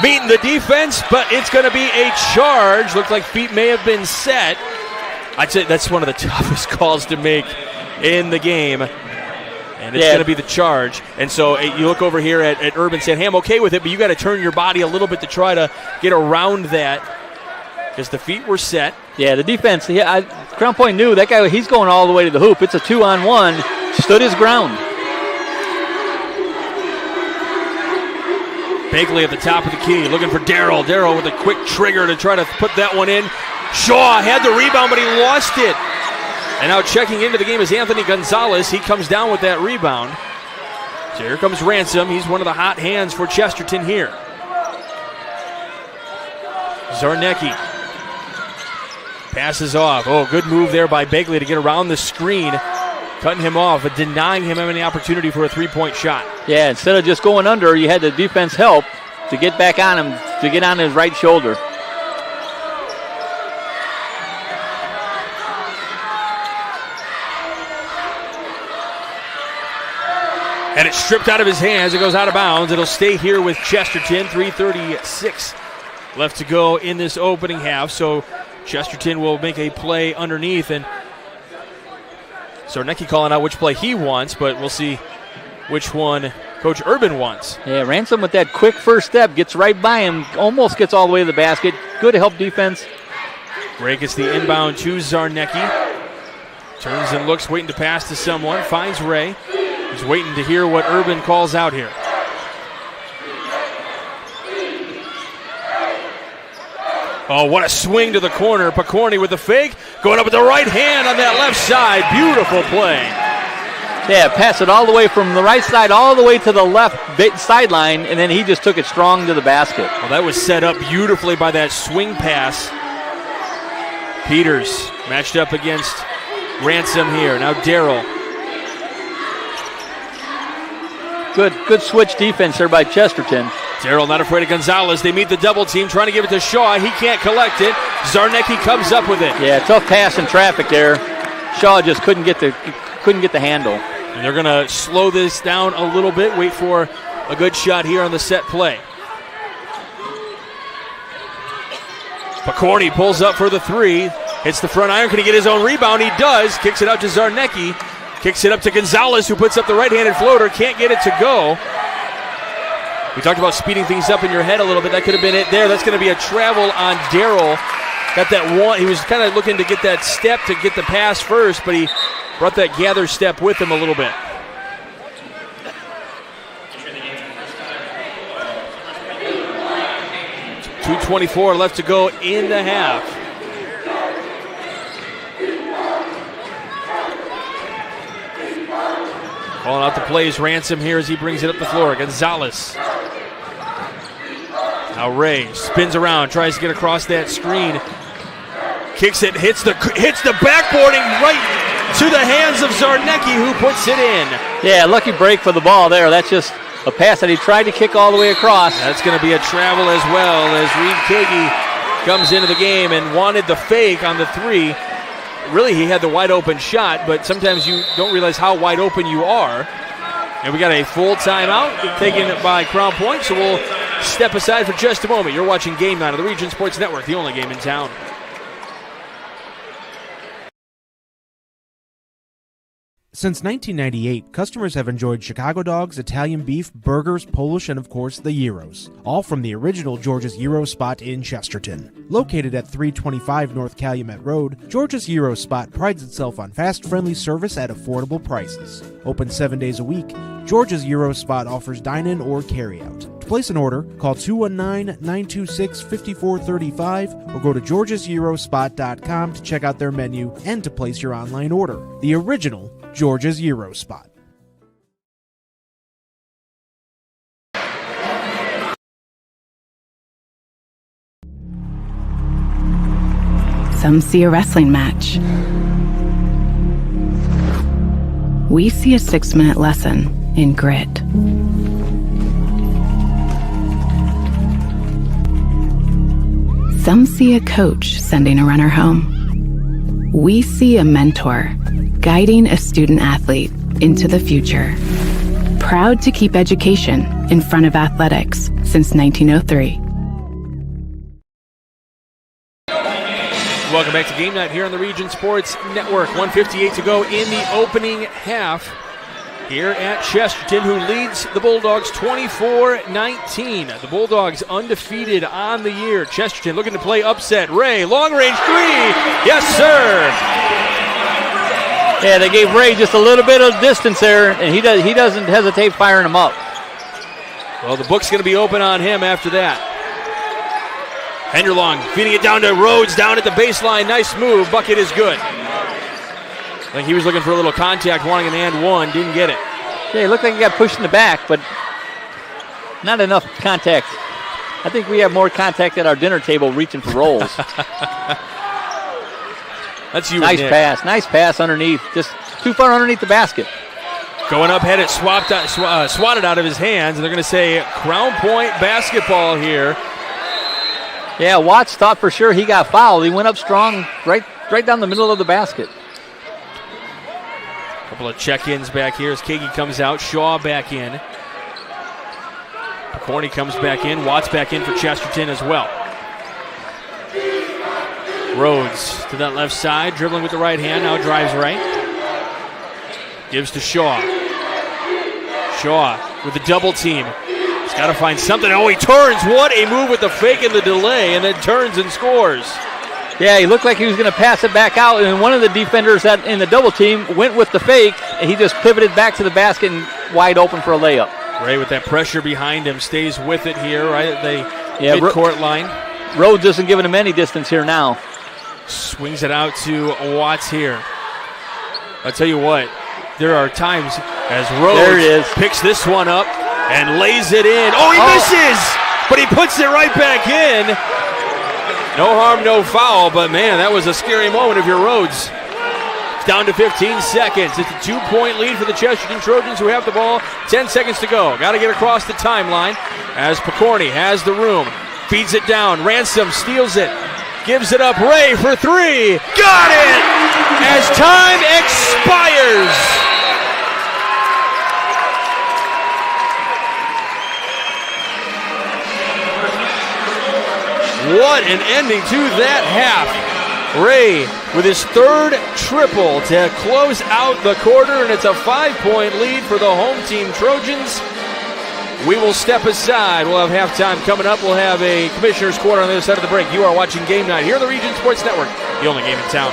Beating the defense, but it's going to be a charge. Looked like feet may have been set. I'd say that's one of the toughest calls to make in the game. And it's going to be the charge. And so you look over here at Urban saying, hey, I'm okay with it, but you got to turn your body a little bit to try to get around that because the feet were set. Yeah, the defense, Crown Point knew that guy, he's going all the way to the hoop. It's a 2-on-1, stood his ground. Bagley at the top of the key, looking for Darrell. Darrell with a quick trigger to try to put that one in. Shaw had the rebound, but he lost it. And now checking into the game is Anthony Gonzalez. He comes down with that rebound. So here comes Ransom. He's one of the hot hands for Chesterton here. Zarnecki passes off. Oh, good move there by Bagley to get around the screen. Cutting him off, but denying him any opportunity for a 3-point shot. Yeah, instead of just going under, you had the defense help to get back on him, to get on his right shoulder. And it's stripped out of his hands. It goes out of bounds. It'll stay here with Chesterton. 3:36 left to go in this opening half. So Chesterton will make a play underneath, and Zarnecki calling out which play he wants, but we'll see which one Coach Urban wants. Yeah, Ransom with that quick first step gets right by him, almost gets all the way to the basket. Good help defense. Ray gets the inbound to Zarnecki. Turns and looks, waiting to pass to someone. Finds Ray. He's waiting to hear what Urban calls out here. Oh, what a swing to the corner. Picorni with the fake. Going up with the right hand on that left side. Beautiful play. Yeah, pass it all the way from the right side all the way to the left sideline, and then he just took it strong to the basket. Well, that was set up beautifully by that swing pass. Peters matched up against Ransom here. Now Darrell. Good switch defense there by Chesterton. Darrell not afraid of Gonzalez. They meet the double team, trying to give it to Shaw. He can't collect it. Zarnecki comes up with it. Yeah, tough pass in traffic there. Shaw just couldn't get the handle. And they're going to slow this down a little bit, wait for a good shot here on the set play. Picorni pulls up for the 3. Hits the front iron. Can he get his own rebound? He does. Kicks it out to Zarnecki. Kicks it up to Gonzalez, who puts up the right-handed floater. Can't get it to go. We talked about speeding things up in your head a little bit. That could have been it there. That's going to be a travel on Darrell. Got that one. He was kind of looking to get that step to get the pass first, but he brought that gather step with him a little bit. .224 left to go in the half. Calling out the plays, Ransom here as he brings it up the floor. Gonzalez. Now Ray spins around, tries to get across that screen. Kicks it, hits the backboarding right to the hands of Zarnecki, who puts it in. Yeah, lucky break for the ball there. That's just a pass that he tried to kick all the way across. That's going to be a travel as well as Reed Kagi comes into the game and wanted the fake on the 3. Really, he had the wide open shot, but sometimes you don't realize how wide open you are. And we got a full timeout taken by Crown Point, so we'll step aside for just a moment. You're watching Game Night of the Region Sports Network, the only game in town. Since 1998, customers have enjoyed Chicago dogs, Italian beef, burgers, Polish, and of course the gyros, all from the original George's Gyro spot in Chesterton. Located at 325 North Calumet Road, George's Gyro spot prides itself on fast, friendly service at affordable prices. Open 7 days a week, George's Gyro spot offers dine-in or carry-out. To place an order, call 219-926-5435 or go to georgesgyrospot.com to check out their menu and to place your online order. The original George's Gyro spot. Some see a wrestling match. We see a 6-minute lesson in grit. Some see a coach sending a runner home. We see a mentor guiding a student athlete into the future. Proud to keep education in front of athletics since 1903. Welcome back to Game Night here on the Region Sports Network. 1:58 to go in the opening half here at Chesterton, who leads the Bulldogs 24-19. The Bulldogs undefeated on the year. Chesterton looking to play upset. Ray, long-range three. Yes, sir. Yeah, they gave Ray just a little bit of distance there, and he doesn't hesitate firing him up. Well, the book's going to be open on him after that. Henderlong feeding it down to Rhodes, down at the baseline. Nice move. Bucket is good. I think he was looking for a little contact, wanting an and one. Didn't get it. Yeah, it looked like he got pushed in the back, but not enough contact. I think we have more contact at our dinner table reaching for rolls. That's you. Nice pass. Nice pass underneath. Just too far underneath the basket. Going up, had it swatted out of his hands, and they're going to say Crown Point basketball here. Yeah, Watts thought for sure he got fouled. He went up strong right down the middle of the basket. Couple of check-ins back here as Kagi comes out. Shaw back in. Picorni comes back in. Watts back in for Chesterton as well. Rhodes to that left side, dribbling with the right hand, now drives right. Gives to Shaw. Shaw with the double team. He's got to find something. Oh, he turns. What a move with the fake and the delay, and then turns and scores. Yeah, he looked like he was going to pass it back out, and one of the defenders that in the double team went with the fake, and he just pivoted back to the basket and wide open for a layup. Ray with that pressure behind him stays with it here right at the midcourt line. Rhodes isn't giving him any distance here now. Swings it out to Watts here. I'll tell you what, there are times as Rhodes picks this one up and lays it in. Oh, he misses, but he puts it right back in. No harm, no foul, but man, that was a scary moment if you're Rhodes. It's down to 15 seconds. It's a 2-point lead for the Chesterton Trojans, who have the ball. 10 seconds to go. Got to get across the timeline as Picorni has the room. Feeds it down. Ransom steals it. Gives it up. Ray for three. Got it! As time expires. What an ending to that half. Ray with his third triple to close out the quarter, and it's a 5-point lead for the home team Trojans. We will step aside. We'll have halftime coming up. We'll have a Commissioner's Corner on the other side of the break. You are watching Game Night here on the Region Sports Network, the only game in town.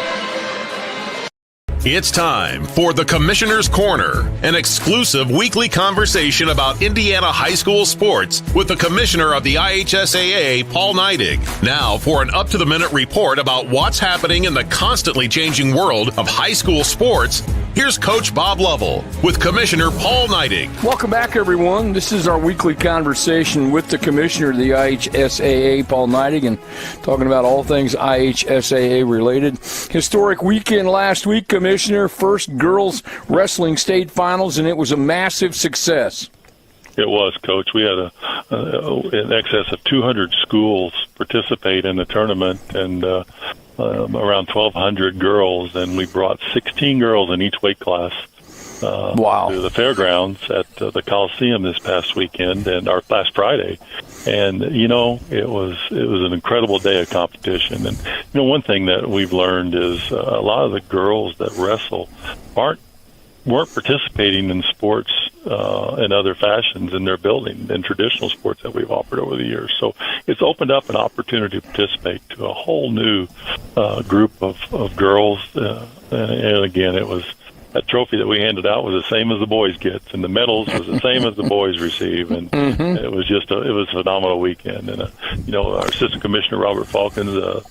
It's time for the Commissioner's Corner, an exclusive weekly conversation about Indiana high school sports with the Commissioner of the IHSAA, Paul Neidig. Now for an up-to-the-minute report about what's happening in the constantly changing world of high school sports. Here's Coach Bob Lovell with Commissioner Paul Neidig. Welcome back, everyone. This is our weekly conversation with the Commissioner of the IHSAA, Paul Neidig, and talking about all things IHSAA related. Historic weekend last week, Commissioner. First girls wrestling state finals, and it was a massive success. It was, Coach. We had in excess of 200 schools participate in the tournament, and around 1,200 girls, and we brought 16 girls in each weight class to the fairgrounds at the Coliseum this past weekend and our last Friday. And you know, it was an incredible day of competition. And you know, one thing that we've learned is a lot of the girls that wrestle aren't weren't participating in sports in other fashions in their building than traditional sports that we've offered over the years. So it's opened up an opportunity to participate to a whole new group of girls. And again, it was that trophy that we handed out was the same as the boys get, and the medals was the same as the boys receive, and it was just it was a phenomenal weekend. And our assistant commissioner Robert Falcons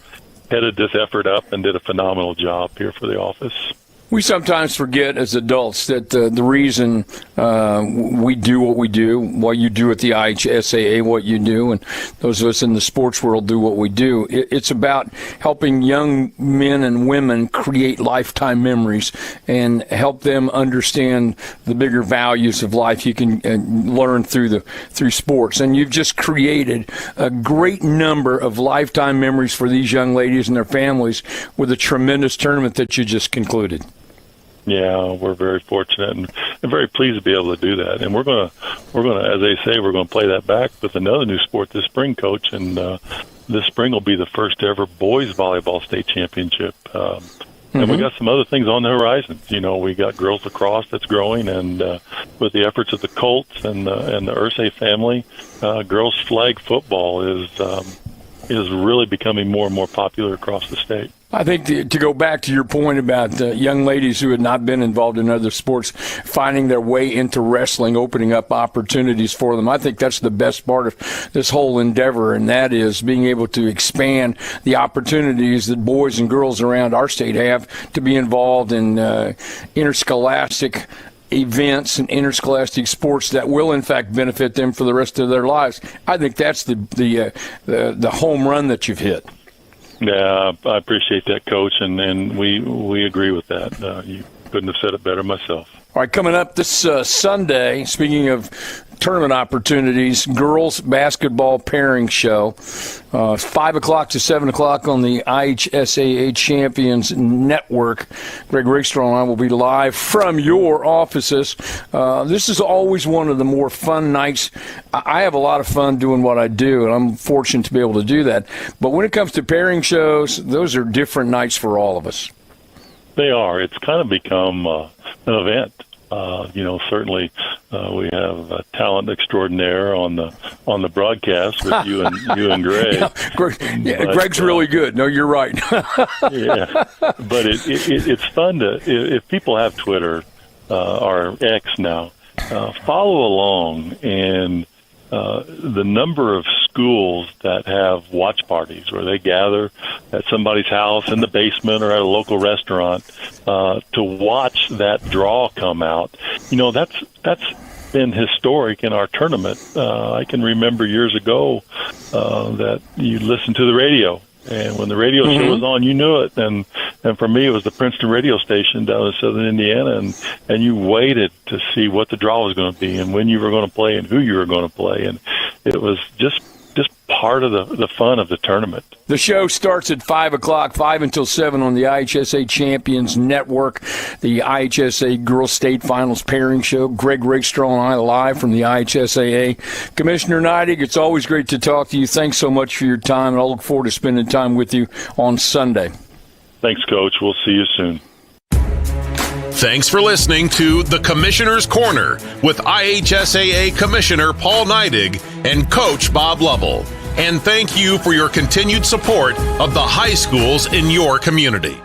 headed this effort up and did a phenomenal job here for the office. We sometimes forget as adults that the reason we do what we do, what you do at the IHSAA, what you do, and those of us in the sports world do what we do, it's about helping young men and women create lifetime memories and help them understand the bigger values of life you can learn through sports. And you've just created a great number of lifetime memories for these young ladies and their families with a tremendous tournament that you just concluded. Yeah, we're very fortunate and very pleased to be able to do that. And we're gonna, as they say, we're gonna play that back with another new sport this spring, Coach. And this spring will be the first ever boys volleyball state championship. And we got some other things on the horizon. We got girls lacrosse that's growing, and with the efforts of the Colts and the Ursay family, girls flag football is really becoming more and more popular across the state. I think to go back to your point about young ladies who had not been involved in other sports finding their way into wrestling, opening up opportunities for them, I think that's the best part of this whole endeavor, and that is being able to expand the opportunities that boys and girls around our state have to be involved in interscholastic events and interscholastic sports that will in fact benefit them for the rest of their lives. I think that's the home run that you've hit. Yeah, I appreciate that, Coach, and we agree with that. You couldn't have said it better myself. All right, coming up this Sunday, speaking of tournament opportunities, girls basketball pairing show, 5 o'clock to 7 o'clock on the IHSAA Champions Network. Greg Rakestraw and I will be live from your offices. This is always one of the more fun nights. I have a lot of fun doing what I do, and I'm fortunate to be able to do that. But when it comes to pairing shows, those are different nights for all of us. They are. It's kind of become an event. Certainly we have a talent extraordinaire on the broadcast with you and Greg. Greg's really good. No, you're right. Yeah, but it's fun to, if people have Twitter or X now, follow along, and the number of schools that have watch parties where they gather at somebody's house in the basement or at a local restaurant to watch that draw come out. That's been historic in our tournament. I can remember years ago that you listened to the radio, and when the radio show was on, you knew it. And for me, it was the Princeton radio station down in southern Indiana, and you waited to see what the draw was going to be and when you were going to play and who you were going to play. And it was just part of the fun of the tournament. The show starts at 5 o'clock, 5 until 7 on the IHSA Champions Network, the IHSA Girls State Finals Pairing Show. Greg Rakestraw and I live from the IHSAA. Commissioner Neidig, it's always great to talk to you. Thanks so much for your time, and I'll look forward to spending time with you on Sunday. Thanks, Coach. We'll see you soon. Thanks for listening to The Commissioner's Corner with IHSAA Commissioner Paul Neidig and Coach Bob Lovell. And thank you for your continued support of the high schools in your community.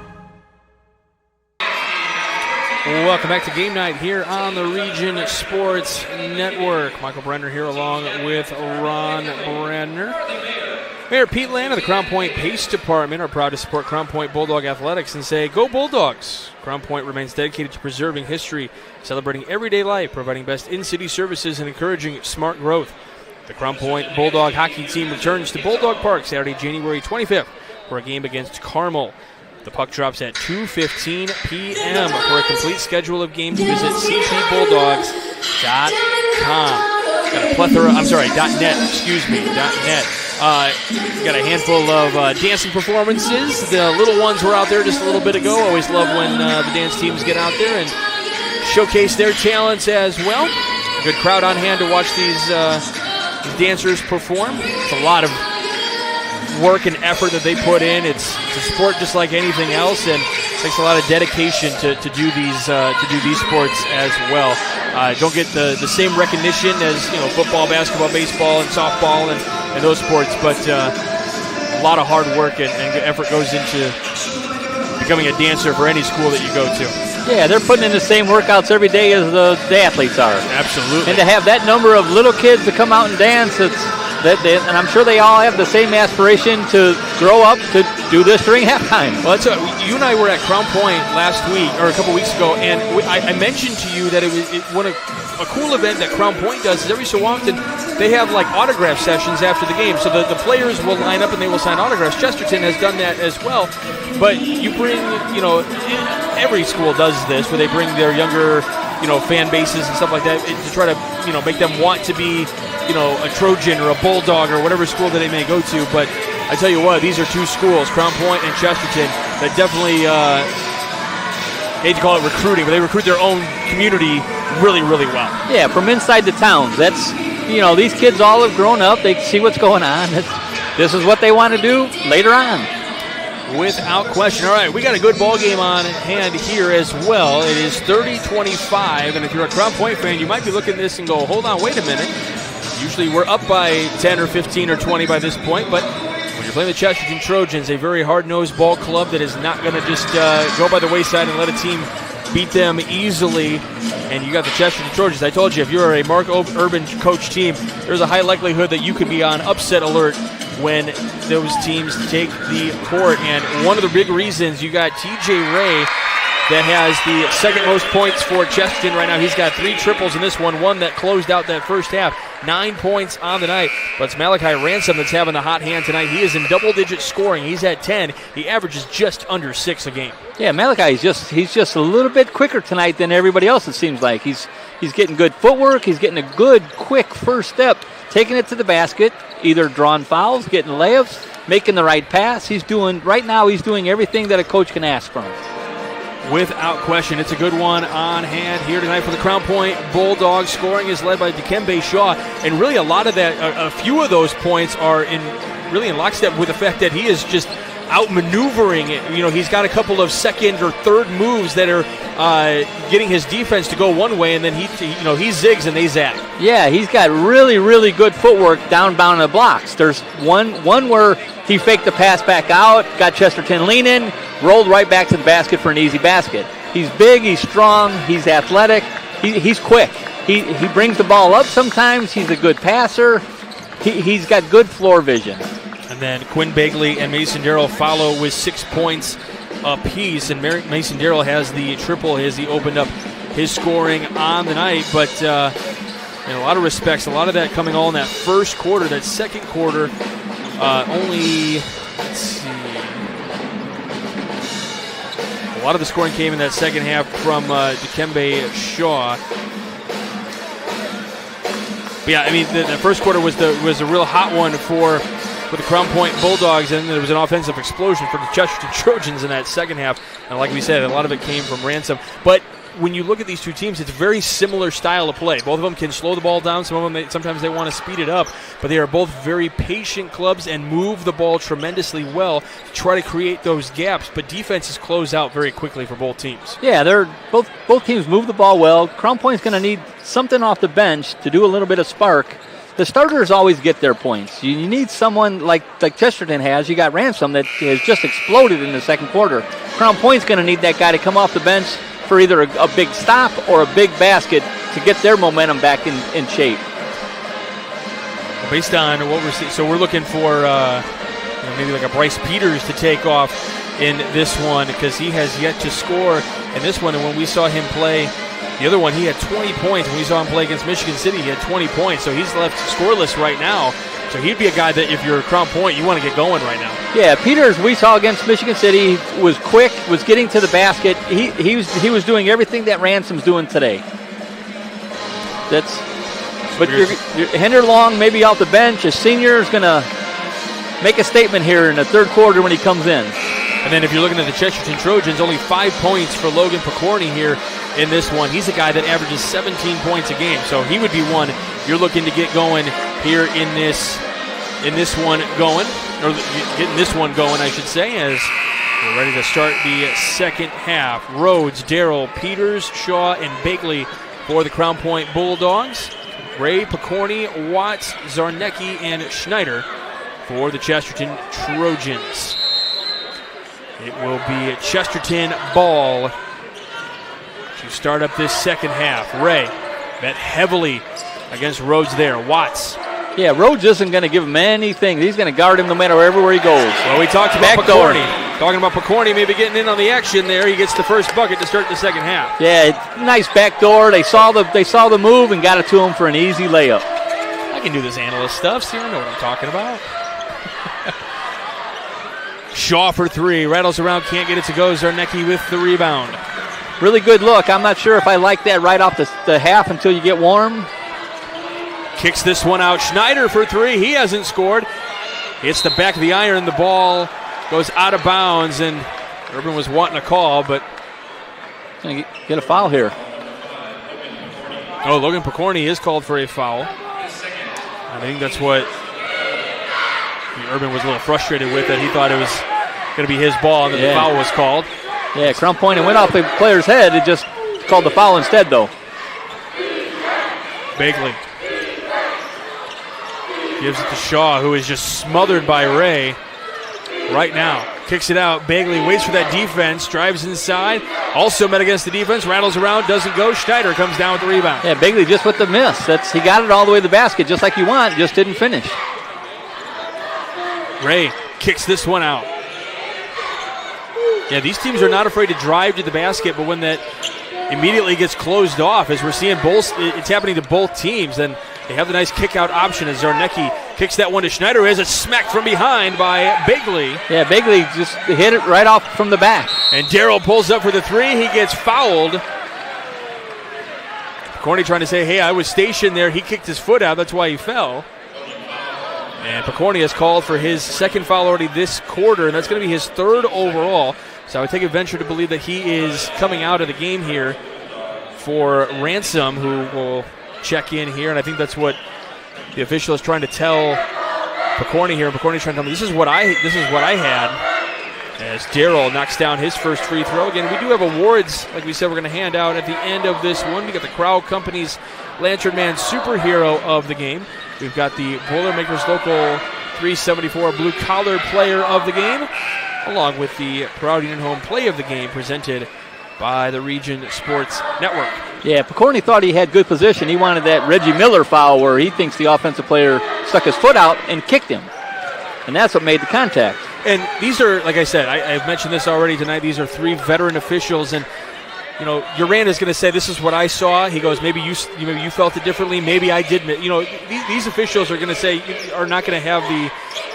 Welcome back to Game Night here on the Region Sports Network. Michael Brenner here along with Ron Brenner. Mayor Pete Land of the Crown Point Pace Department are proud to support Crown Point Bulldog Athletics and say, go Bulldogs! Crown Point remains dedicated to preserving history, celebrating everyday life, providing best in-city services, and encouraging smart growth. The Crown Point Bulldog hockey team returns to Bulldog Park Saturday, January 25th for a game against Carmel. The puck drops at 2:15 p.m. For a complete schedule of games, visit cpbulldogs.com. Got a plethora, .net. Got a handful of dancing performances. The little ones were out there just a little bit ago. Always love when the dance teams get out there and showcase their talents as well. A good crowd on hand to watch these dancers perform. It's a lot of work and effort that they put in. It's a sport just like anything else, and takes a lot of dedication to do these sports as well. Don't get the same recognition as football, basketball, baseball, and softball and those sports, but a lot of hard work and effort goes into becoming a dancer for any school that you go to. Yeah, they're putting in the same workouts every day as the athletes are. Absolutely. And to have that number of little kids to come out and dance, and I'm sure they all have the same aspiration to grow up to do this during halftime. Well, you and I were at Crown Point last week, or a couple weeks ago, and I mentioned to you that a cool event that Crown Point does is every so often they have like autograph sessions after the game. So the players will line up and they will sign autographs. Chesterton has done that as well. But you bring, every school does this where they bring their younger, fan bases and stuff like that to try to, make them want to be, a Trojan or a Bulldog or whatever school that they may go to. But I tell you what, these are two schools, Crown Point and Chesterton, that definitely, hate to call it recruiting, but they recruit their own community really, really well. Yeah, from inside the towns. That's, these kids all have grown up. They see what's going on. This is what they want to do later on. Without question. All right, we got a good ball game on hand here as well. It is 30-25, and if you're a Crown Point fan, you might be looking at this and go, hold on, wait a minute. Usually we're up by 10 or 15 or 20 by this point, but when you're playing the Chesterton Trojans, a very hard-nosed ball club that is not going to just go by the wayside and let a team beat them easily, and you got the Chesterton Trojans. I told you, if you're a Mark Urban coach team, there's a high likelihood that you could be on upset alert when those teams take the court. And one of the big reasons, you got TJ Ray that has the second most points for Chesterton right now. He's got 3 triples in this one that closed out that first half. 9 points on the night. But it's Malachi Ransom that's having the hot hand tonight. He is in double-digit scoring. He's at 10. He averages just under 6 a game. Yeah, Malachi he's just a little bit quicker tonight than everybody else, it seems like. He's getting good footwork. He's getting a good, quick first step, taking it to the basket, either drawing fouls, getting layups, making the right pass. Right now he's doing everything that a coach can ask from him. Without question, it's a good one on hand here tonight for the Crown Point Bulldogs. Scoring is led by Dikembe Shaw, and really a lot of that, a few of those points are in lockstep with the fact that he is just outmaneuvering it. He's got a couple of second or third moves that are getting his defense to go one way, and then he zigs and they zag. Yeah, he's got really, really good footwork downbound the blocks. There's one where he faked the pass back out, got Chesterton leaning, rolled right back to the basket for an easy basket. He's big, he's strong, he's athletic, he's quick. He brings the ball up sometimes. He's a good passer. He's got good floor vision. And then Quinn Bagley and Mason Darrell follow with 6 points apiece. And Mason Darrell has the triple as he opened up his scoring on the night. But in a lot of respects, a lot of that coming all in that first quarter. That second quarter, only, let's see. A lot of the scoring came in that second half from Dikembe Shaw. But yeah, I mean, the first quarter was a real hot one for the Crown Point Bulldogs, and there was an offensive explosion for the Chesterton Trojans in that second half. And like we said, a lot of it came from Ransom. But when you look at these two teams, it's a very similar style of play. Both of them can slow the ball down. Some of them, sometimes they want to speed it up. But they are both very patient clubs and move the ball tremendously well to try to create those gaps. But defenses close out very quickly for both teams. Yeah, they're both teams move the ball well. Crown Point's going to need something off the bench to do a little bit of spark. The starters always get their points. You need someone like Chesterton has. You got Ransom that has just exploded in the second quarter. Crown Point's going to need that guy to come off the bench for either a big stop or a big basket to get their momentum back in shape. Based on what we're seeing, so we're looking for maybe like a Bryce Peters to take off in this one because he has yet to score in this one. And when we saw him play the other one, he had 20 points. When we saw him play against Michigan City, he had 20 points. So he's left scoreless right now. So he'd be a guy that if you're Crown Point, you want to get going right now. Yeah, Peters, we saw against Michigan City, was quick, was getting to the basket. He was doing everything that Ransom's doing today. But Henry Long maybe off the bench. A senior is going to make a statement here in the third quarter when he comes in. And then if you're looking at the Chesterton Trojans, only 5 points for Logan Picorni here in this one. He's a guy that averages 17 points a game. So he would be one you're looking to get going here in this one going, or getting this one going, I should say, as We're ready to start the second half. Rhodes, Darrell, Peters, Shaw, and Bagley for the Crown Point Bulldogs. Ray, Picorni, Watts, Zarnecki, and Schneider for the Chesterton Trojans. It will be Chesterton ball to start up this second half. Ray bet heavily against Rhodes there. Watts. Yeah, Rhodes isn't going to give him anything. He's going to guard him no matter where he goes. Well, we talked about Picorni. Talking about Picorni maybe getting in on the action there. He gets the first bucket to start the second half. Yeah, nice backdoor. They saw the move and got it to him for an easy layup. I can do this analyst stuff. See, I know what I'm talking about. Shaw for three. Rattles around, can't get it to go. Zarnecki with the rebound. Really good look. I'm not sure if I like that right off the half until you get warm. Kicks this one out. Schneider for three. He hasn't scored. Hits the back of the iron. The ball goes out of bounds, and Urban was wanting a call, but gonna get a foul here. Oh, Logan Picorni is called for a foul. I think that's what Urban was a little frustrated with, that he thought it was going to be his ball, and then the foul was called. Yeah, Crown Point, it went off the player's head. It just called the foul instead, though. Bagley gives it to Shaw, who is just smothered by Ray right now. Kicks it out. Bagley waits for that defense, drives inside. Also met against the defense, rattles around, doesn't go. Schneider comes down with the rebound. Yeah, Bagley just with the miss. He got it all the way to the basket, just like you want, just didn't finish. Ray kicks this one out. Yeah, these teams are not afraid to drive to the basket, but when that immediately gets closed off, as we're seeing both, it's happening to both teams, then they have the nice kick-out option as Zarnecki kicks that one to Schneider, who has a smack from behind by Bagley. Yeah, Bagley just hit it right off from the back. And Darrell pulls up for the three. He gets fouled. Picorni trying to say, hey, I was stationed there. He kicked his foot out. That's why he fell. And Picorni has called for his second foul already this quarter, and that's going to be his third overall. So I would take a venture to believe that he is coming out of the game here for Ransom, who will check in here, and I think that's what the official is trying to tell Picorni here. Picorni's trying to tell me, this is what I had. As Darrell knocks down his first free throw. Again, we do have awards, like we said, we're going to hand out at the end of this one. We got the Crow Company's Lantern Man Superhero of the game. We've got the Boilermakers Local 374 Blue Collar Player of the game, along with the Proud Union Home Play of the game presented by the Region Sports Network. Yeah, Picorni thought he had good position. He wanted that Reggie Miller foul where he thinks the offensive player stuck his foot out and kicked him. And that's what made the contact. And these are, like I said, I've mentioned this already tonight, these are three veteran officials, and you know, Uran is going to say, this is what I saw. He goes, maybe you felt it differently. Maybe I did. You know, these officials are going to say, are not going to have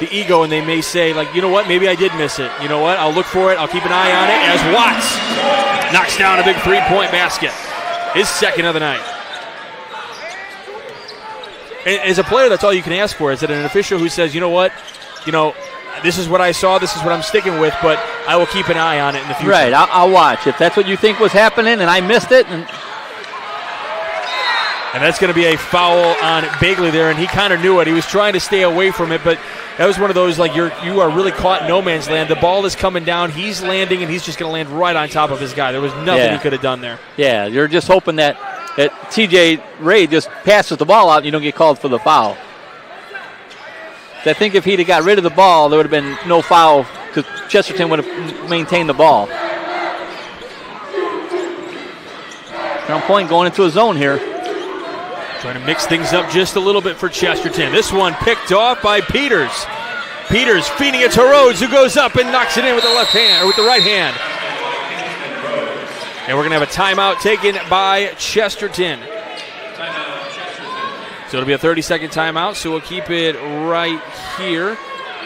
the ego, and they may say, like, you know what, maybe I did miss it. You know what, I'll look for it. I'll keep an eye on it as Watts knocks down a big three-point basket. His second of the night. And as a player, that's all you can ask for, is that an official who says, you know what, this is what I saw, this is what I'm sticking with, but I will keep an eye on it in the future. Right, I'll watch. If that's what you think was happening and I missed it. And that's going to be a foul on Bagley there, and he kind of knew it. He was trying to stay away from it, but that was one of those, like, you are really caught in no man's land. The ball is coming down, he's landing, and he's just going to land right on top of his guy. There was nothing he could have done there. Yeah, you're just hoping that TJ Ray just passes the ball out and you don't get called for the foul. I think if he'd have got rid of the ball, there would have been no foul because Chesterton would have maintained the ball. Crown Point going into a zone here. Trying to mix things up just a little bit for Chesterton. This one picked off by Peters. Peters feeding it to Rhodes, who goes up and knocks it in with the left hand, or with the right hand. And we're going to have a timeout taken by Chesterton. So it'll be a 30-second timeout, so we'll keep it right here.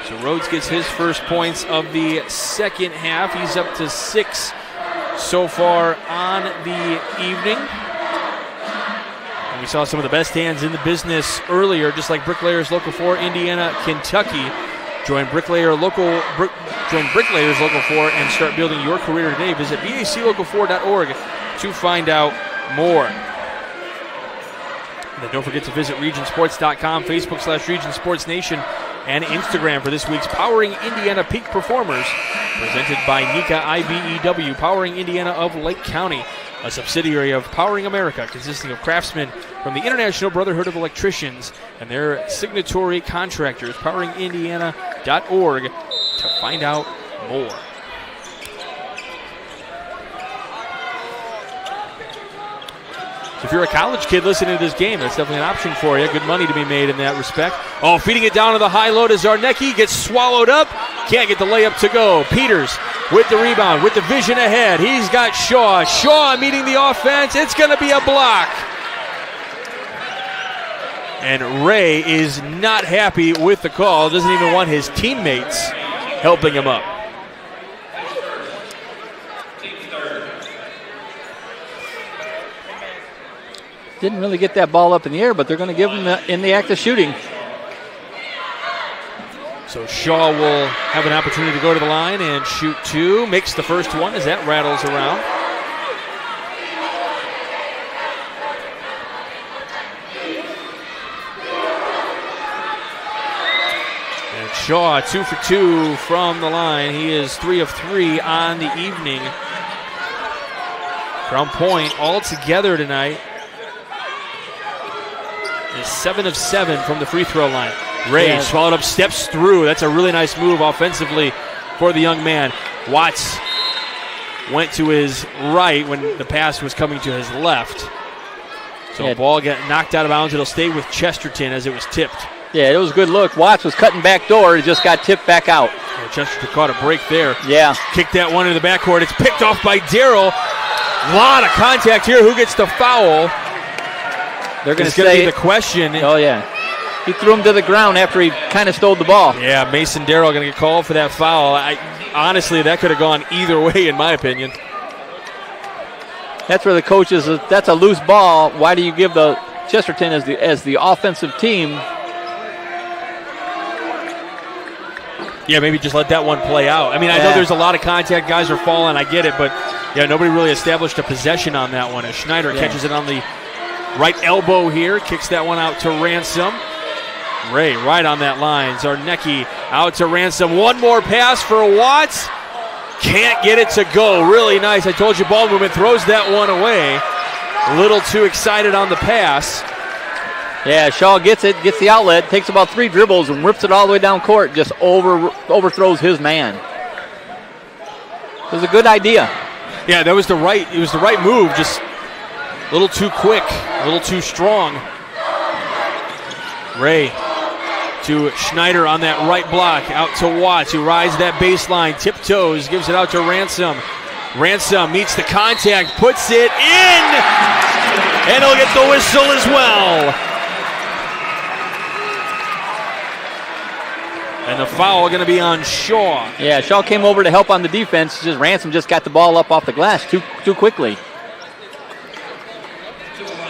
So Rhodes gets his first points of the second half. He's up to 6 so far on the evening. And we saw some of the best hands in the business earlier, just like Bricklayers Local 4, Indiana, Kentucky. Join Bricklayers Local 4 and start building your career today. Visit BACLocal4.org to find out more. And then don't forget to visit regionsports.com, Facebook/RegionSportsNation, and Instagram for this week's Powering Indiana Peak Performers, presented by Nika IBEW, Powering Indiana of Lake County, a subsidiary of Powering America, consisting of craftsmen from the International Brotherhood of Electricians and their signatory contractors, poweringindiana.org, to find out more. So if you're a college kid listening to this game, that's definitely an option for you. Good money to be made in that respect. Oh, feeding it down to the high low to Zarnecki. Gets swallowed up. Can't get the layup to go. Peters with the rebound, with the vision ahead. He's got Shaw. Shaw meeting the offense. It's going to be a block. And Ray is not happy with the call. Doesn't even want his teammates helping him up. Didn't really get that ball up in the air, but they're going to give him in the act of shooting. So Shaw will have an opportunity to go to the line and shoot two. Makes the first one as that rattles around. And Shaw 2 for 2 from the line. He is 3 of 3 on the evening. Crown Point all together tonight is 7 of 7 from the free throw line. Ray swallowed up, steps through. That's a really nice move offensively for the young man. Watts went to his right when the pass was coming to his left. So ball got knocked out of bounds. It'll stay with Chesterton as it was tipped. Yeah, it was a good look. Watts was cutting back door. It just got tipped back out. Well, Chesterton caught a break there. Yeah. Kicked that one into the backcourt. It's picked off by Darrell. A lot of contact here. Who gets the foul? They're going to say be the question. Oh, yeah. He threw him to the ground after he kind of stole the ball. Yeah, Mason Darrell going to get called for that foul. Honestly, that could have gone either way, in my opinion. That's where the coach is. That's a loose ball. Why do you give the Chesterton as the offensive team? Yeah, maybe just let that one play out. I mean, I know there's a lot of contact. Guys are falling. I get it. But, yeah, nobody really established a possession on that one. As Schneider catches it on the right elbow here. Kicks that one out to Ransom. Ray right on that line. Zarnecki out to Ransom. One more pass for Watts. Can't get it to go. Really nice. I told you ball movement. Throws that one away. A little too excited on the pass. Yeah, Shaw gets it, gets the outlet, takes about 3 dribbles and rips it all the way down court. Just overthrows his man. It was a good idea. Yeah, it was the right move. Just a little too quick, a little too strong. Ray to Schneider on that right block, out to Watts, who rides that baseline, tiptoes, gives it out to Ransom. Ransom meets the contact, puts it in, and he'll get the whistle as well. And the foul going to be on Shaw. Yeah, Shaw came over to help on the defense. Just Ransom just got the ball up off the glass too quickly.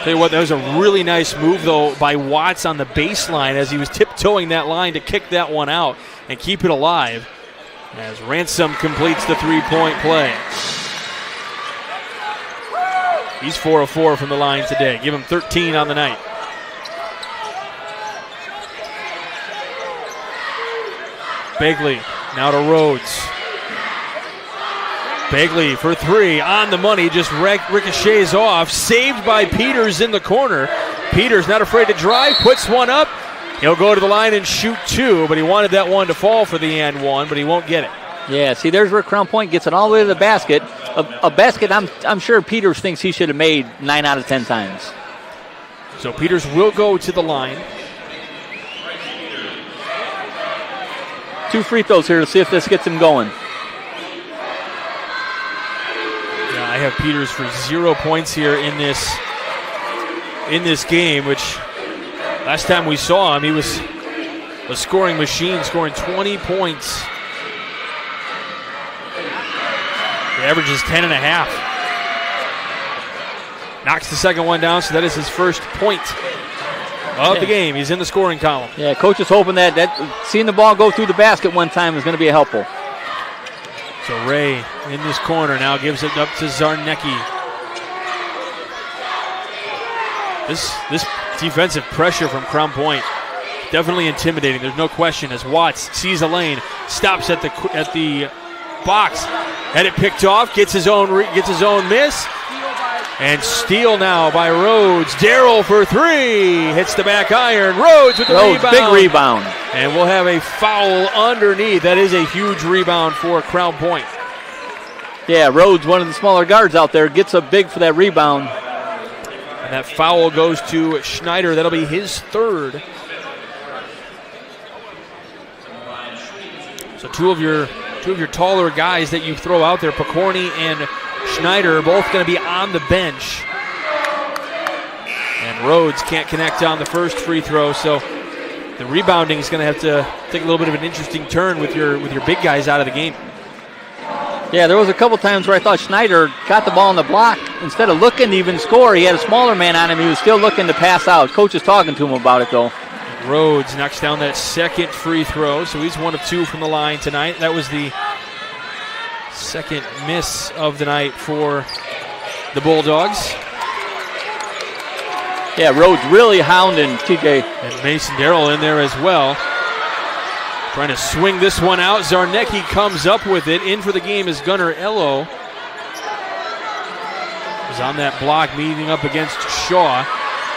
Tell you what, that was a really nice move, though, by Watts on the baseline as he was tiptoeing that line to kick that one out and keep it alive as Ransom completes the three-point play. He's 4 of 4 from the line today. Give him 13 on the night. Begley now to Rhodes. Begley for 3 on the money, just ricochets off. Saved by Peters in the corner. Peters not afraid to drive, puts one up. He'll go to the line and shoot 2, but he wanted that one to fall for the and one, but he won't get it. Yeah, see, there's where Crown Point gets it all the way to the basket. A basket I'm sure Peters thinks he should have made 9 out of 10 times. So Peters will go to the line. 2 free throws here to see if this gets him going. Yeah, I have Peters for 0 points here in this game, which last time we saw him, he was a scoring machine, scoring 20 points. He averages 10.5. Knocks the second one down, so that is his first point of the game. He's in the scoring column. Yeah, coach is hoping that seeing the ball go through the basket one time is going to be helpful. So Ray in this corner now gives it up to Zarnecki. This defensive pressure from Crown Point, definitely intimidating. There's no question as Watts sees a lane, stops at the box, had it picked off, gets his own miss, and steal now by Rhodes. Darrell for three, hits the back iron. Rhodes with the rebound. Big rebound. And we'll have a foul underneath. That is a huge rebound for Crown Point. Yeah, Rhodes, one of the smaller guards out there, gets up big for that rebound. And that foul goes to Schneider. That'll be his third. So two of your taller guys that you throw out there, Picorni and Schneider, are both going to be on the bench. And Rhodes can't connect on the first free throw, so the rebounding is going to have to take a little bit of an interesting turn with your big guys out of the game. Yeah, there was a couple times where I thought Schneider got the ball on the block. Instead of looking to even score, he had a smaller man on him. He was still looking to pass out. Coach is talking to him about it, though. Rhodes knocks down that second free throw, so he's 1 of 2 from the line tonight. That was the second miss of the night for the Bulldogs. Yeah, Rhodes really hounding TJ. And Mason Darrell in there as well. Trying to swing this one out. Zarnecki comes up with it. In for the game is Gunnar Ello. He's on that block, meeting up against Shaw.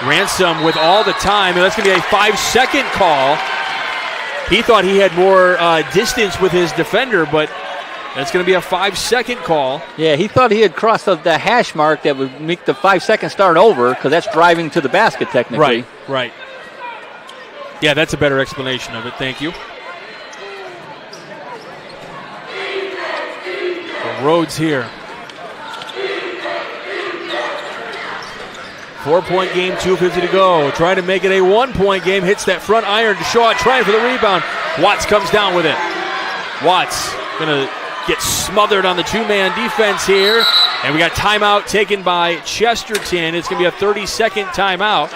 Ransom with all the time, and that's going to be a 5-second call. He thought he had more distance with his defender, but that's going to be a 5-second call. Yeah, he thought he had crossed the hash mark that would make the 5-second start over, because that's driving to the basket technically. Right. Yeah, that's a better explanation of it. Thank you. Rhodes here. 4-point game, 2:50 to go. Trying to make it a 1-point game. Hits that front iron to Shaw, trying for the rebound. Watts comes down with it. Watts going to get smothered on the two-man defense here. And we got timeout taken by Chesterton. It's going to be a 30-second timeout.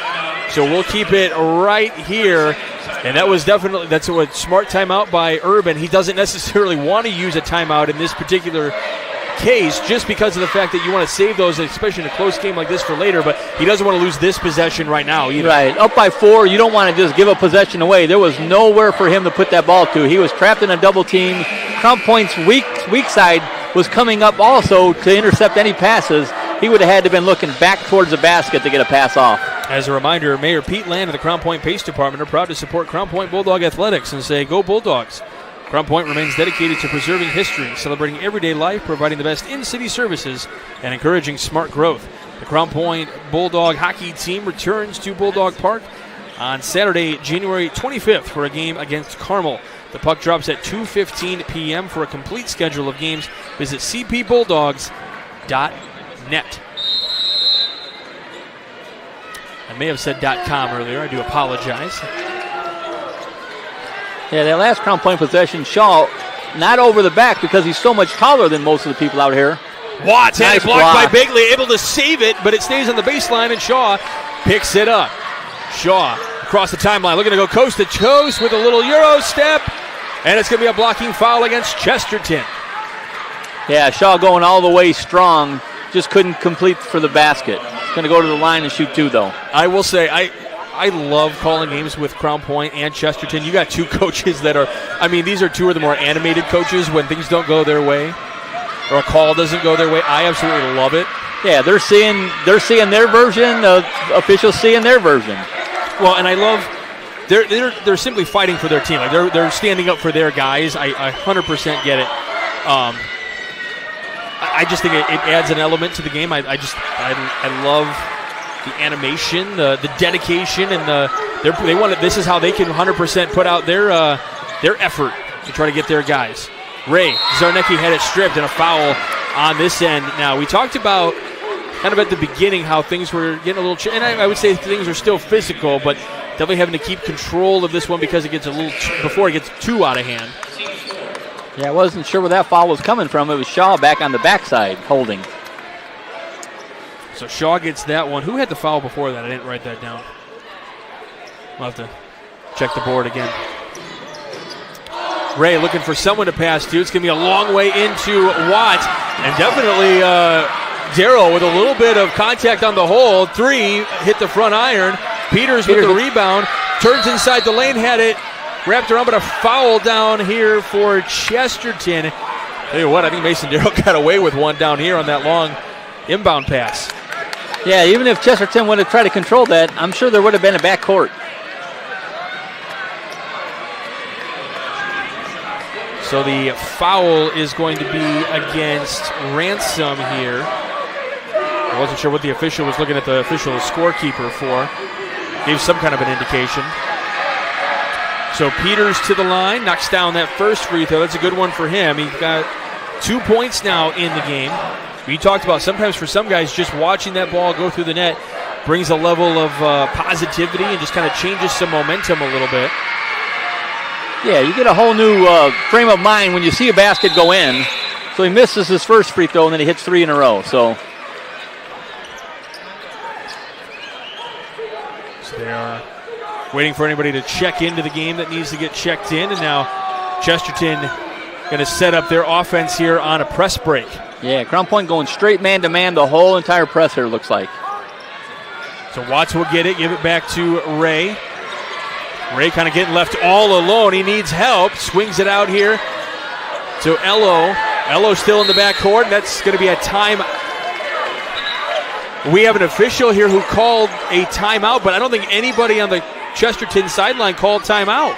So we'll keep it right here. And that's a smart timeout by Urban. He doesn't necessarily want to use a timeout in this particular case just because of the fact that you want to save those, especially in a close game like this, for later, but he doesn't want to lose this possession right now either. Right, up by 4, you don't want to just give a possession away. There was nowhere for him to put that ball to. He was trapped in a double team. Crown Point's weak side was coming up also to intercept any passes. He would have had to been looking back towards the basket to get a pass off. As a reminder, Mayor Pete Land of the Crown Point Pace Department are proud to support Crown Point Bulldog Athletics and say, go Bulldogs. Crown Point remains dedicated to preserving history, celebrating everyday life, providing the best in-city services, and encouraging smart growth. The Crown Point Bulldog hockey team returns to Bulldog Park on Saturday, January 25th for a game against Carmel. The puck drops at 2:15 p.m. For a complete schedule of games, visit cpbulldogs.net. I may have said .com earlier. I do apologize. Yeah, that last Crown Point possession, Shaw, not over the back because he's so much taller than most of the people out here. Watts had it blocked by Bigley, able to save it, but it stays on the baseline, and Shaw picks it up. Shaw across the timeline, looking to go coast to coast with a little Euro step, and it's going to be a blocking foul against Chesterton. Yeah, Shaw going all the way strong, just couldn't complete for the basket. Going to go to the line and shoot 2, though. I will say, I love calling games with Crown Point and Chesterton. You got two coaches that are, these are two of the more animated coaches when things don't go their way or a call doesn't go their way. I absolutely love it. Yeah, they're seeing their version, officials seeing their version. Well, and I love they're simply fighting for their team. Like they're standing up for their guys. I 100% get it. I just think it adds an element to the game. I love the animation, the dedication, and they want it. This is how they can 100% put out their effort to try to get their guys. Ray Zarnecki had it stripped and a foul on this end. Now we talked about kind of at the beginning how things were getting a little, and I would say things are still physical, but definitely having to keep control of this one because it gets before it gets too out of hand. Yeah, I wasn't sure where that foul was coming from. It was Shaw back on the backside holding. So Shaw gets that one. Who had the foul before that? I didn't write that down. I'll have to check the board again. Ray looking for someone to pass to. It's going to be a long way into Watts. And definitely Darrell with a little bit of contact on the hole. 3, hit the front iron. Peters with the rebound. Turns inside the lane, had it wrapped around, but a foul down here for Chesterton. Tell you what, I think Mason Darrell got away with one down here on that long inbound pass. Yeah, even if Chesterton would have tried to control that, I'm sure there would have been a backcourt. So the foul is going to be against Ransom here. I wasn't sure what the official was looking at the official scorekeeper for. Gave some kind of an indication. So Peters to the line, knocks down that first free throw. That's a good one for him. He's got 2 points now in the game. We talked about sometimes for some guys just watching that ball go through the net brings a level of positivity and just kind of changes some momentum a little bit. Yeah, you get a whole new frame of mind when you see a basket go in. So he misses his first free throw and then he hits 3 in a row. So they are waiting for anybody to check into the game that needs to get checked in. And now Chesterton going to set up their offense here on a press break. Yeah, Crown Point going straight man-to-man the whole entire press here, looks like. So Watts will get it, give it back to Ray. Ray kind of getting left all alone. He needs help. Swings it out here to Ello. Ello still in the backcourt, and that's going to be a time. We have an official here who called a timeout, but I don't think anybody on the Chesterton sideline called timeout.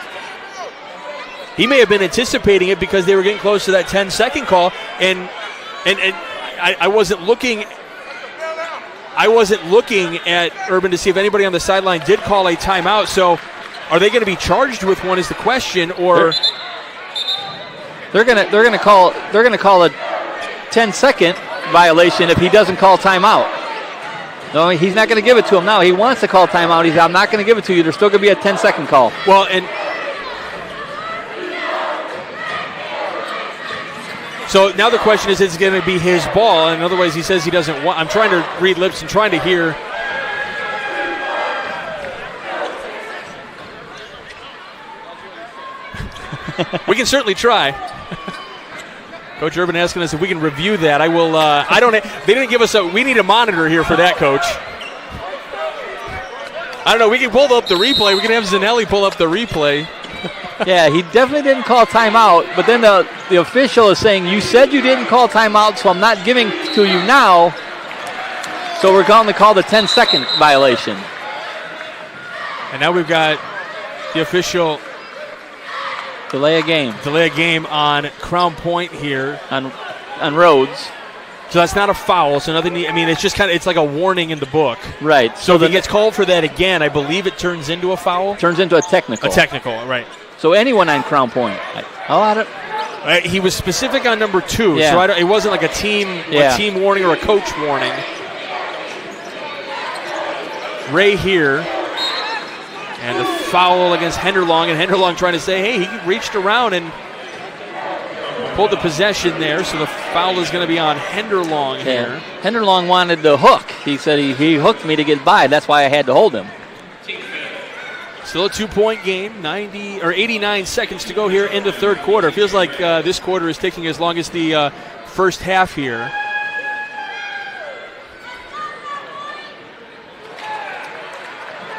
He may have been anticipating it because they were getting close to that 10-second call, and I wasn't looking. I wasn't looking at Urban to see if anybody on the sideline did call a timeout. So, are they going to be charged with one? Is the question, or they're going to call a 10-second violation if he doesn't call timeout. No, he's not going to give it to him now. He wants to call timeout. He's, I'm not going to give it to you. There's still going to be a 10-second call. Well, and so now the question is it going to be his ball? And otherwise, he says he doesn't want. I'm trying to read lips and trying to hear. We can certainly try. Coach Urban asking us if we can review that. I will. I don't. They didn't give us a. We need a monitor here for that, Coach. I don't know. We can pull up the replay. We can have Zanelli pull up the replay. Yeah, he definitely didn't call timeout. But then the official is saying, "You said you didn't call timeout, so I'm not giving to you now." So we're going to call the 10-second violation. And now we've got the official. Delay a game on Crown Point here. On Rhodes. So that's not a foul. So nothing. I mean, it's just kind of. It's like a warning in the book. Right. So if he gets called for that again, I believe it turns into a foul. Turns into a technical. A technical, right. So anyone on Crown Point. He was specific on number 2. Yeah. So it wasn't like a team warning or a coach warning. Ray here. And the foul against Henderlong, and Henderlong trying to say, hey, he reached around and pulled the possession there, so the foul is going to be on Henderlong here. Henderlong wanted the hook. He said he hooked me to get by. That's why I had to hold him. Still a 2-point game, 89 seconds to go here in the third quarter. Feels like this quarter is taking as long as the first half here.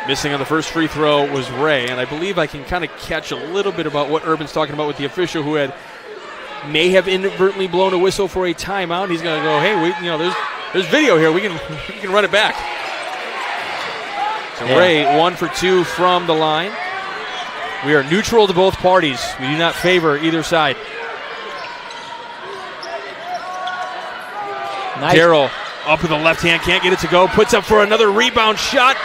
Missing on the first free throw was Ray, and I believe I can kind of catch a little bit about what Urban's talking about with the official who may have inadvertently blown a whistle for a timeout. He's going to go, hey, there's video here. We can run it back. So Ray 1 for 2 from the line. We are neutral to both parties. We do not favor either side. Nice. Darrell up with the left hand, can't get it to go. Puts up for another rebound shot.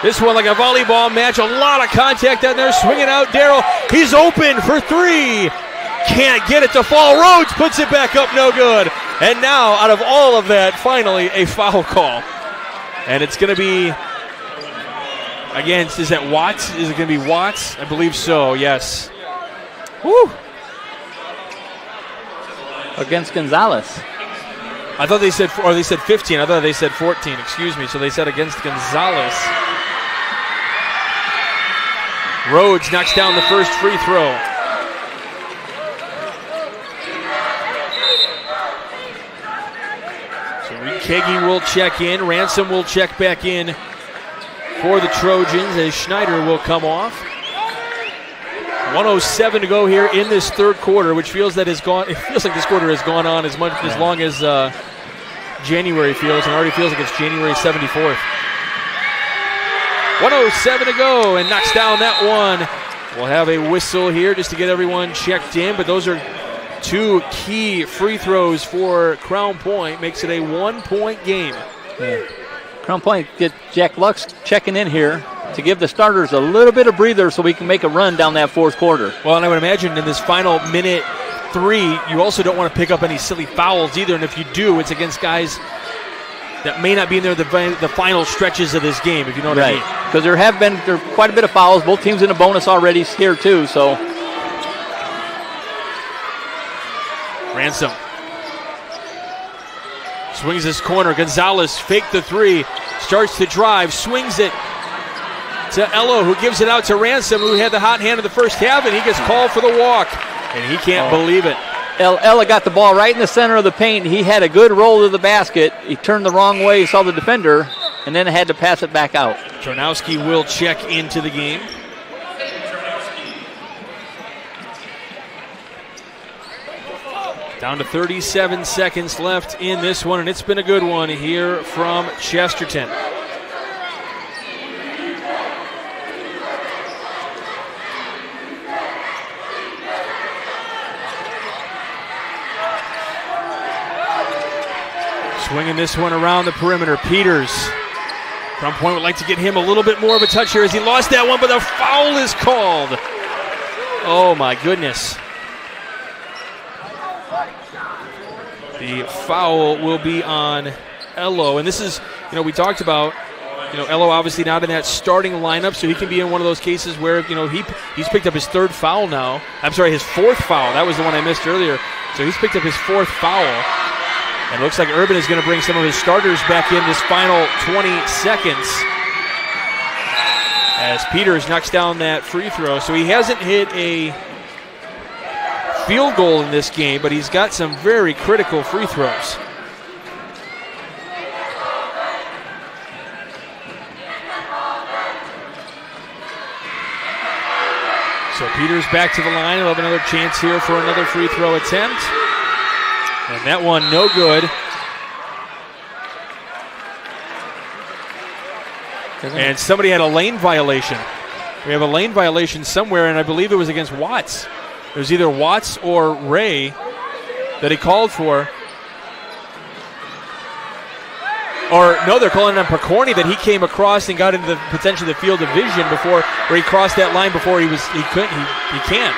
This one like a volleyball match. A lot of contact down there. Swinging out Darrell. He's open for 3. Can't get it to fall. Rhodes puts it back up. No good. And now, out of all of that, finally a foul call. And it's going to be against, is that Watts? Is it going to be Watts? I believe so, yes. Woo! Against Gonzalez. I thought they said 15. I thought they said 14, excuse me. So they said against Gonzalez. Rhodes knocks down the first free throw. So Kagi will check in. Ransom will check back in for the Trojans as Schneider will come off. 1:07 to go here in this third quarter, which feels that it feels like this quarter has gone on as long as January feels, and already feels like it's January 74th. 1:07 to go, and knocks down that one. We'll have a whistle here just to get everyone checked in, but those are two key free throws for Crown Point. Makes it a 1-point game. Yeah. Crown Point get Jack Lux checking in here to give the starters a little bit of breather so we can make a run down that fourth quarter. Well, and I would imagine in this final minute 3, you also don't want to pick up any silly fouls either, and if you do, it's against guys that may not be in there the final stretches of this game, if you know what I mean. Because there are quite a bit of fouls. Both teams in a bonus already here too, so. Ransom swings this corner. Gonzalez faked the 3, starts to drive, swings it to Ello, who gives it out to Ransom, who had the hot hand in the first half, and he gets called for the walk, and he can't believe it. Ella got the ball right in the center of the paint. He had a good roll to the basket. He turned the wrong way, saw the defender, and then had to pass it back out. Charnowski will check into the game. Down to 37 seconds left in this one, and it's been a good one here from Chesterton. Swinging this one around the perimeter. Peters. Crown Point would like to get him a little bit more of a touch here as he lost that one, but the foul is called. Oh, my goodness. The foul will be on Ello. And this is, we talked about, Ello obviously not in that starting lineup, so he can be in one of those cases where, he's picked up his third foul now. I'm sorry, his fourth foul. That was the one I missed earlier. So he's picked up his fourth foul. And it looks like Urban is going to bring some of his starters back in this final 20 seconds as Peters knocks down that free throw. So he hasn't hit a field goal in this game, but he's got some very critical free throws. So Peters back to the line. He'll have another chance here for another free throw attempt. And that one no good. And somebody had a lane violation. We have a lane violation somewhere, and I believe it was against Watts. It was either Watts or Ray that he called for. Or, no, they're calling on Picorni that he came across and got into potentially the field of vision before, where he crossed that line before he can't.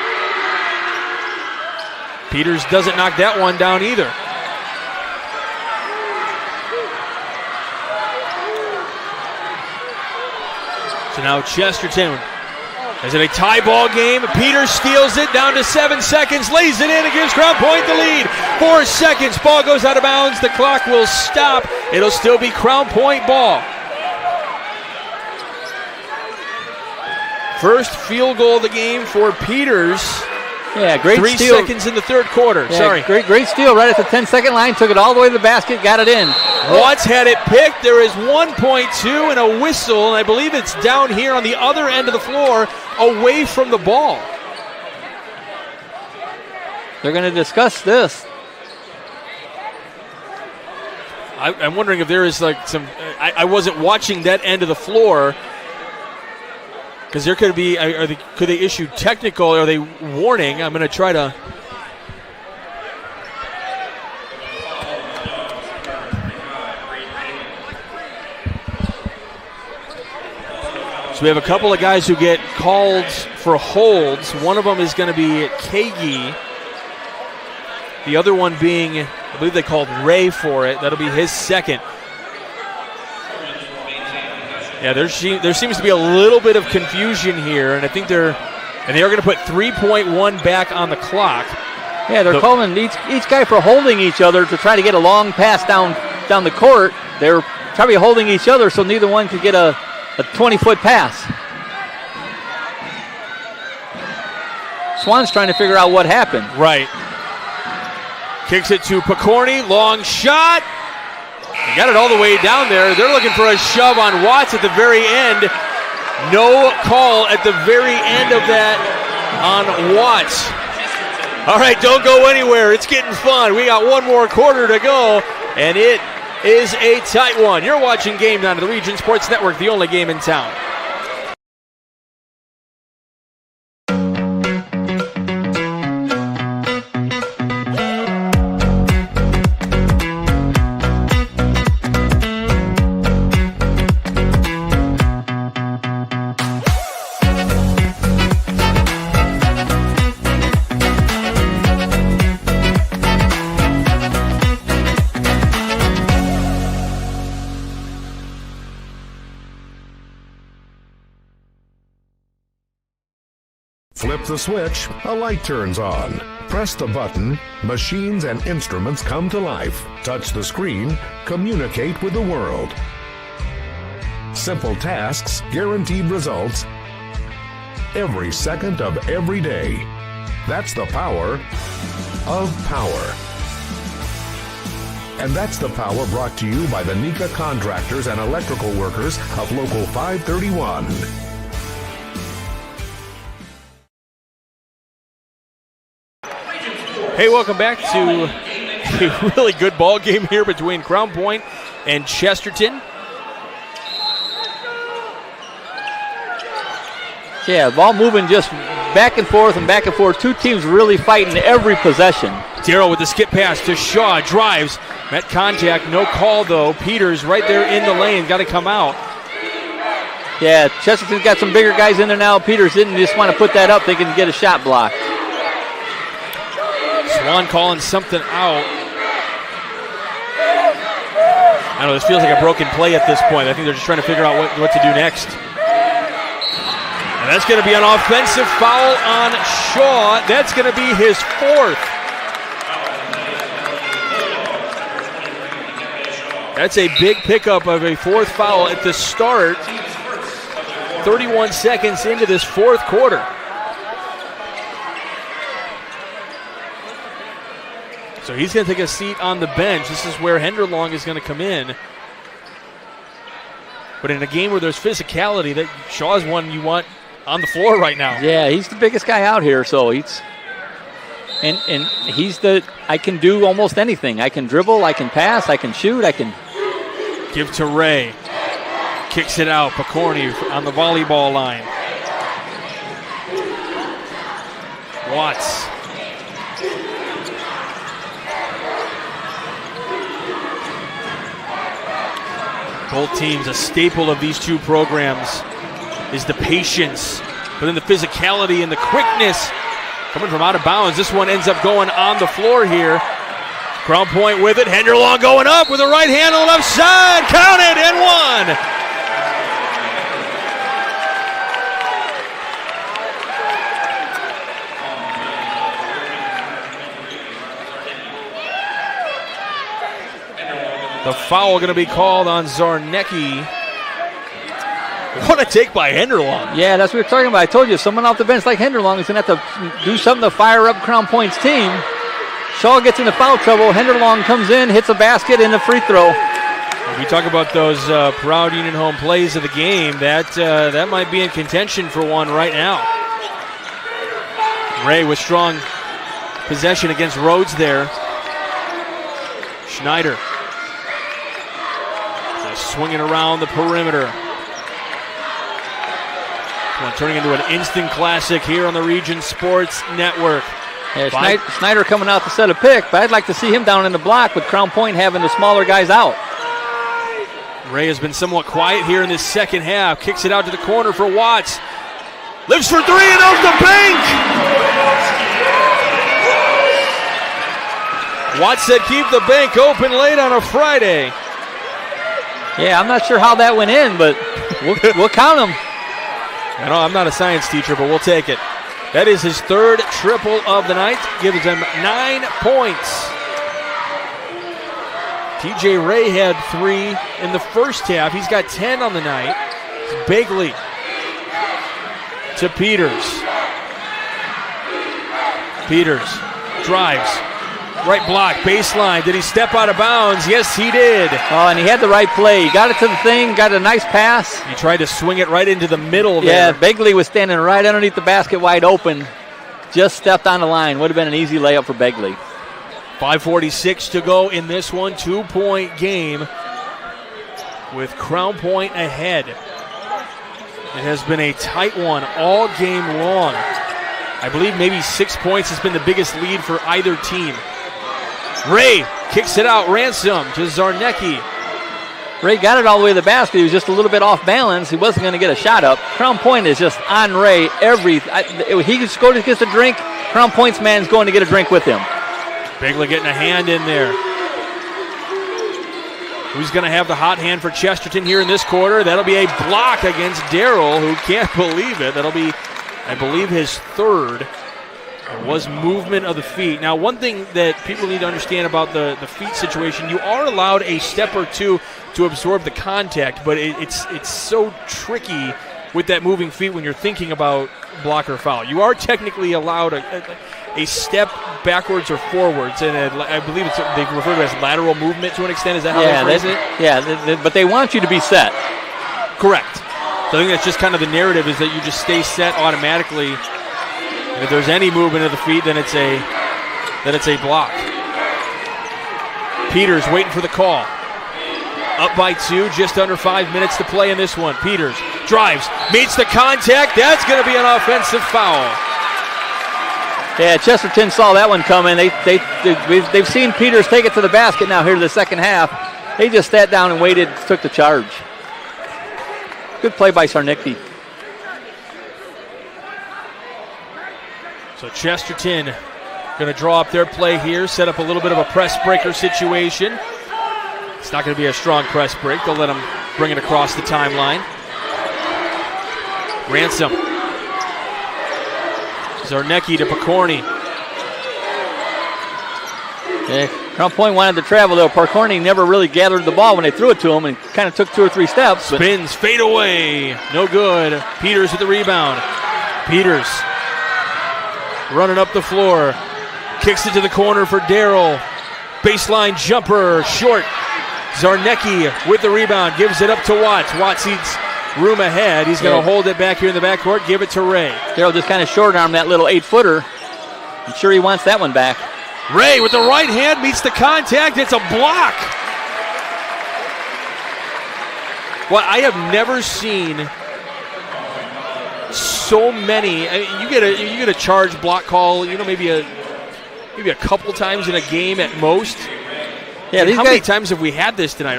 Peters doesn't knock that one down either. So now Chesterton. Is it a tie ball game? Peters steals it down to 7 seconds, lays it in and gives Crown Point the lead. 4 seconds, ball goes out of bounds. The clock will stop. It'll still be Crown Point ball. First field goal of the game for Peters. Yeah, great 3 steal. 3 seconds in the third quarter. Yeah, Sorry. Great steal right at the 10-second line. Took it all the way to the basket, got it in. Watts had it picked. There is 1.2 and a whistle, and I believe it's down here on the other end of the floor, away from the ball. They're going to discuss this. I'm wondering if there is like some. I wasn't watching that end of the floor. Because there could be, could they issue technical? Are they warning? I'm going to try to. So we have a couple of guys who get called for holds. One of them is going to be Kagi. The other one being, I believe they called Ray for it. That'll be his second. Yeah, there seems to be a little bit of confusion here, and I think they are going to put 3.1 back on the clock. Yeah, they're calling each guy for holding each other to try to get a long pass down the court. They're probably holding each other so neither one could get a 20-foot pass. Swan's trying to figure out what happened. Right. Kicks it to Picorni. Long shot. They got it all the way down there. They're looking for a shove on Watts at the very end. No call at the very end of that on Watts. All right, don't go anywhere. It's getting fun. We got one more quarter to go, and it is a tight one. You're watching Game 9 of the Region Sports Network, the only game in town. Flip the switch, a light turns on. Press the button, machines and instruments come to life. Touch the screen, communicate with the world. Simple tasks, guaranteed results, every second of every day. That's the power of power. And that's the power brought to you by the NECA contractors and electrical workers of Local 531. Hey, welcome back to a really good ball game here between Crown Point and Chesterton. Yeah, ball moving just back and forth and back and forth. Two teams really fighting every possession. Darrell with the skip pass to Shaw, drives, met contact, no call though. Peters right there in the lane, got to come out. Yeah, Chesterton's got some bigger guys in there now. Peters didn't just want to put that up, they can get a shot blocked. Swan calling something out. I don't know, this feels like a broken play at this point. I think they're just trying to figure out what to do next. And that's going to be an offensive foul on Shaw. That's going to be his fourth. That's a big pickup of a fourth foul at the start. 31 seconds into this fourth quarter. So he's going to take a seat on the bench. This is where Henderlong is going to come in. But in a game where there's physicality, that Shaw's one you want on the floor right now. Yeah, he's the biggest guy out here, so he's I can do almost anything. I can dribble, I can pass, I can shoot, I can give to Ray. Kicks it out. Picorni on the volleyball line. Watts. Both teams, a staple of these two programs is the patience, but then the physicality and the quickness coming from out of bounds. This one ends up going on the floor here. Crown Point with it. Henderlong going up with a right hand on the left side. Counted and one. The foul going to be called on Zarnecki. What a take by Henderlong. Yeah, that's what we're talking about. I told you, someone off the bench like Henderlong is going to have to do something to fire up Crown Point's team. Shaw gets into foul trouble. Henderlong comes in, hits a basket, and a free throw. When we talk about those proud Union home plays of the game, that might be in contention for one right now. Ray with strong possession against Rhodes there. Schneider. Swinging around the perimeter. Turning into an instant classic here on the Region Sports Network. Yeah, Schneider coming out to set a pick, but I'd like to see him down in the block with Crown Point having the smaller guys out. Ray has been somewhat quiet here in this second half. Kicks it out to the corner for Watts. Lives for three and out the bank! Watts said keep the bank open late on a Friday. Yeah, I'm not sure how that went in, but we'll count them. I know I'm not a science teacher, but we'll take it. That is his third triple of the night. Gives him 9 points. TJ Ray had 3 in the first half. He's got 10 on the night. It's Bagley to Peters. Peters drives, Right block, baseline. Did he step out of bounds? Yes, he did. Oh, and he had the right play. He got it to the thing, got a nice pass. He tried to swing it right into the middle there. Yeah, Begley was standing right underneath the basket wide open. Just stepped on the line. Would have been an easy layup for Begley. 5:46 to go in this one. 2-point game with Crown Point ahead. It has been a tight one all game long. I believe maybe 6 points has been the biggest lead for either team. Ray kicks it out. Ransom to Zarnecki. Ray got it all the way to the basket. He was just a little bit off balance. He wasn't going to get a shot up. Crown Point is just on Ray. He just goes to get a drink. Crown Point's man's going to get a drink with him. Begley getting a hand in there. Who's going to have the hot hand for Chesterton here in this quarter? That'll be a block against Darrell, who can't believe it. That'll be, I believe, his third. It was movement of the feet. Now, one thing that people need to understand about the feet situation, you are allowed a step or two to absorb the contact, but it's so tricky with that moving feet when you're thinking about block or foul. You are technically allowed a step backwards or forwards, and I believe they refer to it as lateral movement to an extent. Is that how they phrase it? Yeah, but they want you to be set. Correct. So I think that's just kind of the narrative, is that you just stay set automatically. And if there's any movement of the feet, then it's a block. Peters waiting for the call. Up by 2, just under 5 minutes to play in this one. Peters drives, meets the contact. That's going to be an offensive foul. Yeah, Chesterton saw that one coming. They've seen Peters take it to the basket now here to the second half. They just sat down and waited, took the charge. Good play by Sarnicki. So Chesterton going to draw up their play here, set up a little bit of a press breaker situation. It's not going to be a strong press break. They'll let him bring it across the timeline. Ransom. Zarnecki to Pokorny. Yeah, Crown Point wanted to travel, though. Pokorny never really gathered the ball when they threw it to him and kind of took 2 or 3 steps. Spins, fade away. No good. Peters with the rebound. Peters running up the floor. Kicks it to the corner for Darrell. Baseline jumper, short. Zarnecki with the rebound, gives it up to Watts. Watts eats room ahead. He's going to hold it back here in the backcourt, give it to Ray. Darrell just kind of short-armed that little 8-footer. I'm sure he wants that one back. Ray with the right hand meets the contact. It's a block. Well, I have never seen so many. I mean, you get a charge block call, maybe a couple times in a game at most. Yeah, how many times have we had this tonight?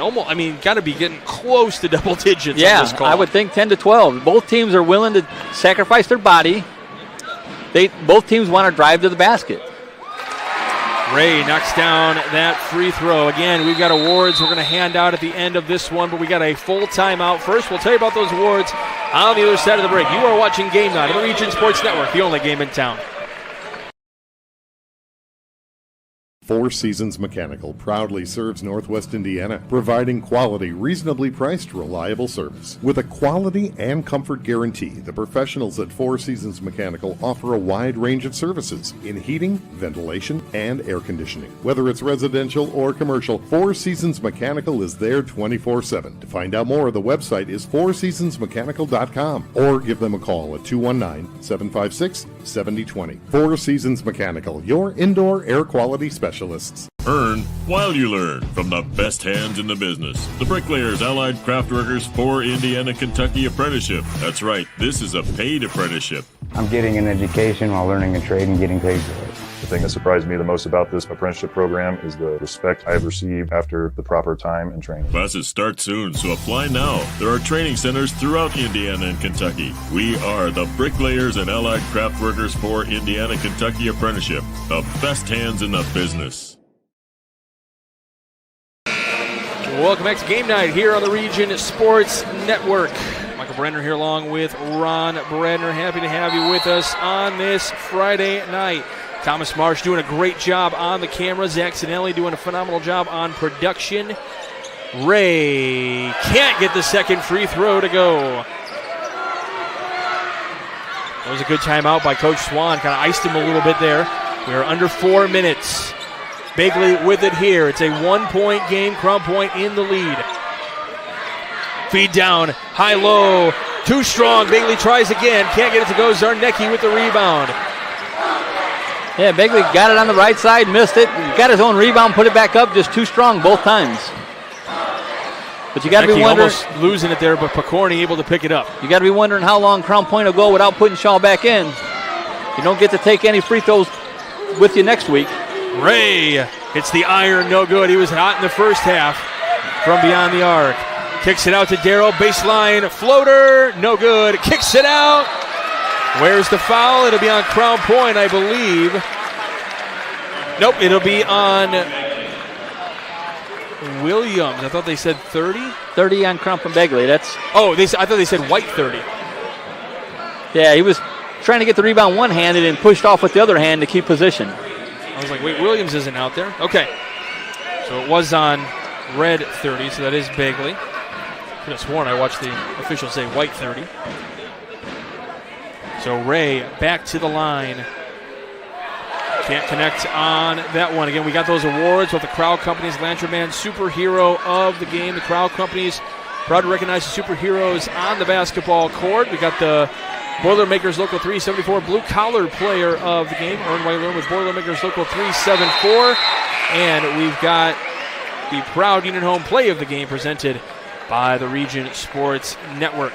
Got to be getting close to double digits on this call. I would think 10 to 12. Both teams are willing to sacrifice their body. Both teams want to drive to the basket. Ray knocks down that free throw. Again, we've got awards we're going to hand out at the end of this one, but we got a full timeout. First, we'll tell you about those awards on the other side of the break. You are watching Game Night on the Region Sports Network, the only game in town. Four Seasons Mechanical proudly serves Northwest Indiana, providing quality, reasonably priced, reliable service. With a quality and comfort guarantee, the professionals at Four Seasons Mechanical offer a wide range of services in heating, ventilation, and air conditioning. Whether it's residential or commercial, Four Seasons Mechanical is there 24/7. To find out more, the website is fourseasonsmechanical.com or give them a call at 219-756-7020. Four Seasons Mechanical, your indoor air quality specialist. Earn while you learn from the best hands in the business. The Bricklayers Allied Craft Workers for Indiana, Kentucky Apprenticeship. That's right, this is a paid apprenticeship. I'm getting an education while learning a trade and getting paid for it. The thing that surprised me the most about this apprenticeship program is the respect I've received after the proper time and training. Classes start soon, so apply now. There are training centers throughout Indiana and Kentucky. We are the Bricklayers and Allied Craft Workers for Indiana, Kentucky Apprenticeship. The best hands in the business. Welcome back to Game Night here on the Region Sports Network. Michael Brenner here along with Ron Brenner. Happy to have you with us on this Friday night. Thomas Marsh doing a great job on the camera. Zach Sinelli doing a phenomenal job on production. Ray can't get the second free throw to go. That was a good timeout by Coach Swan. Kind of iced him a little bit there. We are under 4 minutes. Bagley with it here. It's a 1-point game. Crown Point in the lead. Feed down, high-low, too strong. Bagley tries again, can't get it to go. Zarnecki with the rebound. Yeah, Bagley got it on the right side, missed it. Got his own rebound, put it back up, just too strong both times. But you got to be wondering, almost losing it there, but Pokorny able to pick it up. You got to be wondering how long Crown Point will go without putting Shaw back in. You don't get to take any free throws with you next week. Ray hits the iron, no good. He was hot in the first half from beyond the arc. Kicks it out to Darrell, baseline floater, no good. Kicks it out. Where's the foul? It'll be on Crown Point, I believe. Nope, it'll be on Williams. I thought they said 30. 30 on Crown Point Bagley. I thought they said White 30. Yeah, he was trying to get the rebound one-handed and pushed off with the other hand to keep position. I was like, wait, Williams isn't out there? Okay. So it was on red 30, so that is Bagley. I could have sworn I watched the official say white 30. So Ray back to the line. Can't connect on that one. Again, we got those awards with the Crowd Companies Lantern Man Superhero of the Game. The Crowd Companies proud to recognize the superheroes on the basketball court. We got the Boilermakers Local 374 Blue Collar Player of the Game, Earn While You Learn with Boilermakers Local 374. And we've got the Proud Union Home Play of the Game presented by the Region Sports Network.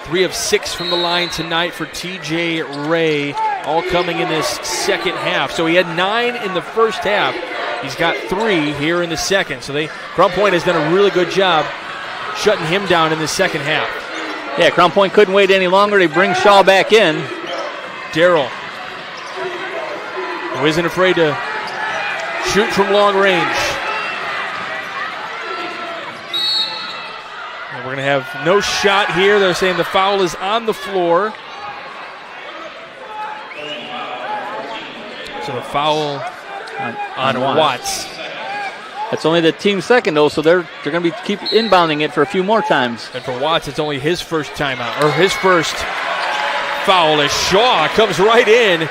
3 of 6 from the line tonight for TJ Ray, all coming in this second half. So he had 9 in the first half. He's got 3 here in the second. So Crown Point has done a really good job shutting him down in the second half. Yeah, Crown Point couldn't wait any longer. They bring Shaw back in. Darrell, who isn't afraid to shoot from long range. And we're going to have no shot here. They're saying the foul is on the floor. So the foul on Watts. That's only the team second, though, so they're going to keep inbounding it for a few more times. And for Watts, it's only his first timeout, or his first foul as Shaw comes right in,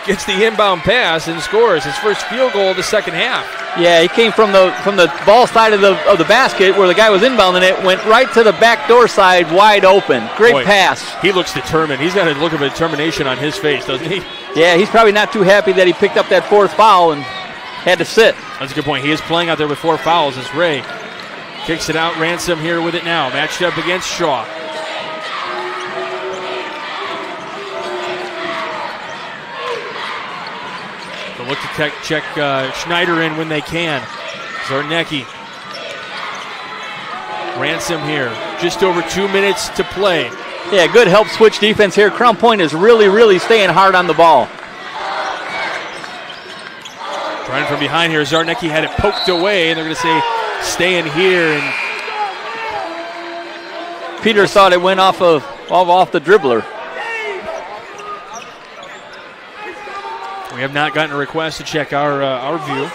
gets the inbound pass, and scores his first field goal of the second half. Yeah, he came from the ball side of the basket where the guy was inbounding it, went right to the back door side, wide open. Great pass. He looks determined. He's got a look of determination on his face, doesn't he? Yeah, he's probably not too happy that he picked up that fourth foul and had to sit. That's a good point. He is playing out there with 4 fouls as Ray kicks it out. Ransom here with it now, matched up against Shaw. So look to check Schneider in when they can. Zarnecki. Ransom here. Just over 2 minutes to play. Yeah, good help switch defense here. Crown Point is really, really staying hard on the ball. Trying from behind here. Zarnecki had it poked away, and they're going to say stay in here. And Peters thought it went off the dribbler. We have not gotten a request to check our view.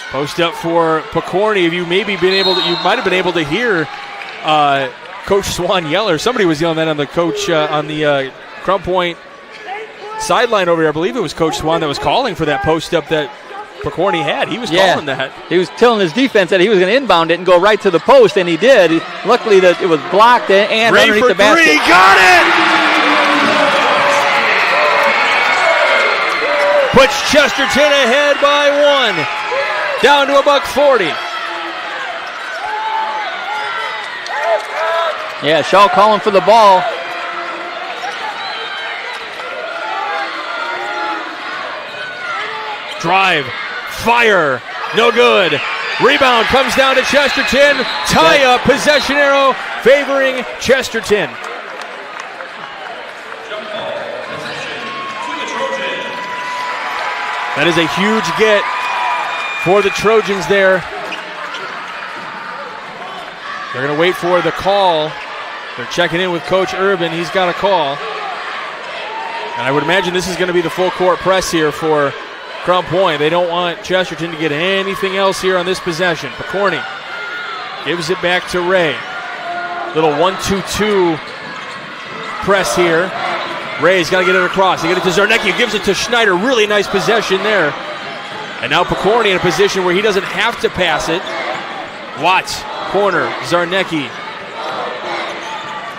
Post up for Pokorny. You might have been able to hear Coach Swan yell, or somebody was yelling that on the coach on the Crown Point sideline over here. I believe it was Coach Swan that was calling for that post up that Pokorny had. He was calling that. He was telling his defense that he was going to inbound it and go right to the post, and he did. Luckily, that it was blocked and Ray underneath for the basket. 3, got it! Puts Chesterton ahead by 1. Down to $1.40. Yeah, Shaw calling for the ball. Drive, fire, no good. Rebound comes down to Chesterton. Tie-up, possession arrow favoring Chesterton. That is a huge get for the Trojans there. They're going to wait for the call. They're checking in with Coach Urban. He's got a call. And I would imagine this is going to be the full court press here for Crown Point. They don't want Chesterton to get anything else here on this possession. Pokorny gives it back to Ray. Little 1-2-2 press here. Ray's got to get it across. They get it to Zarnecki, who gives it to Schneider. Really nice possession there. And now Pokorny in a position where he doesn't have to pass it. Watts, corner, Zarnecki.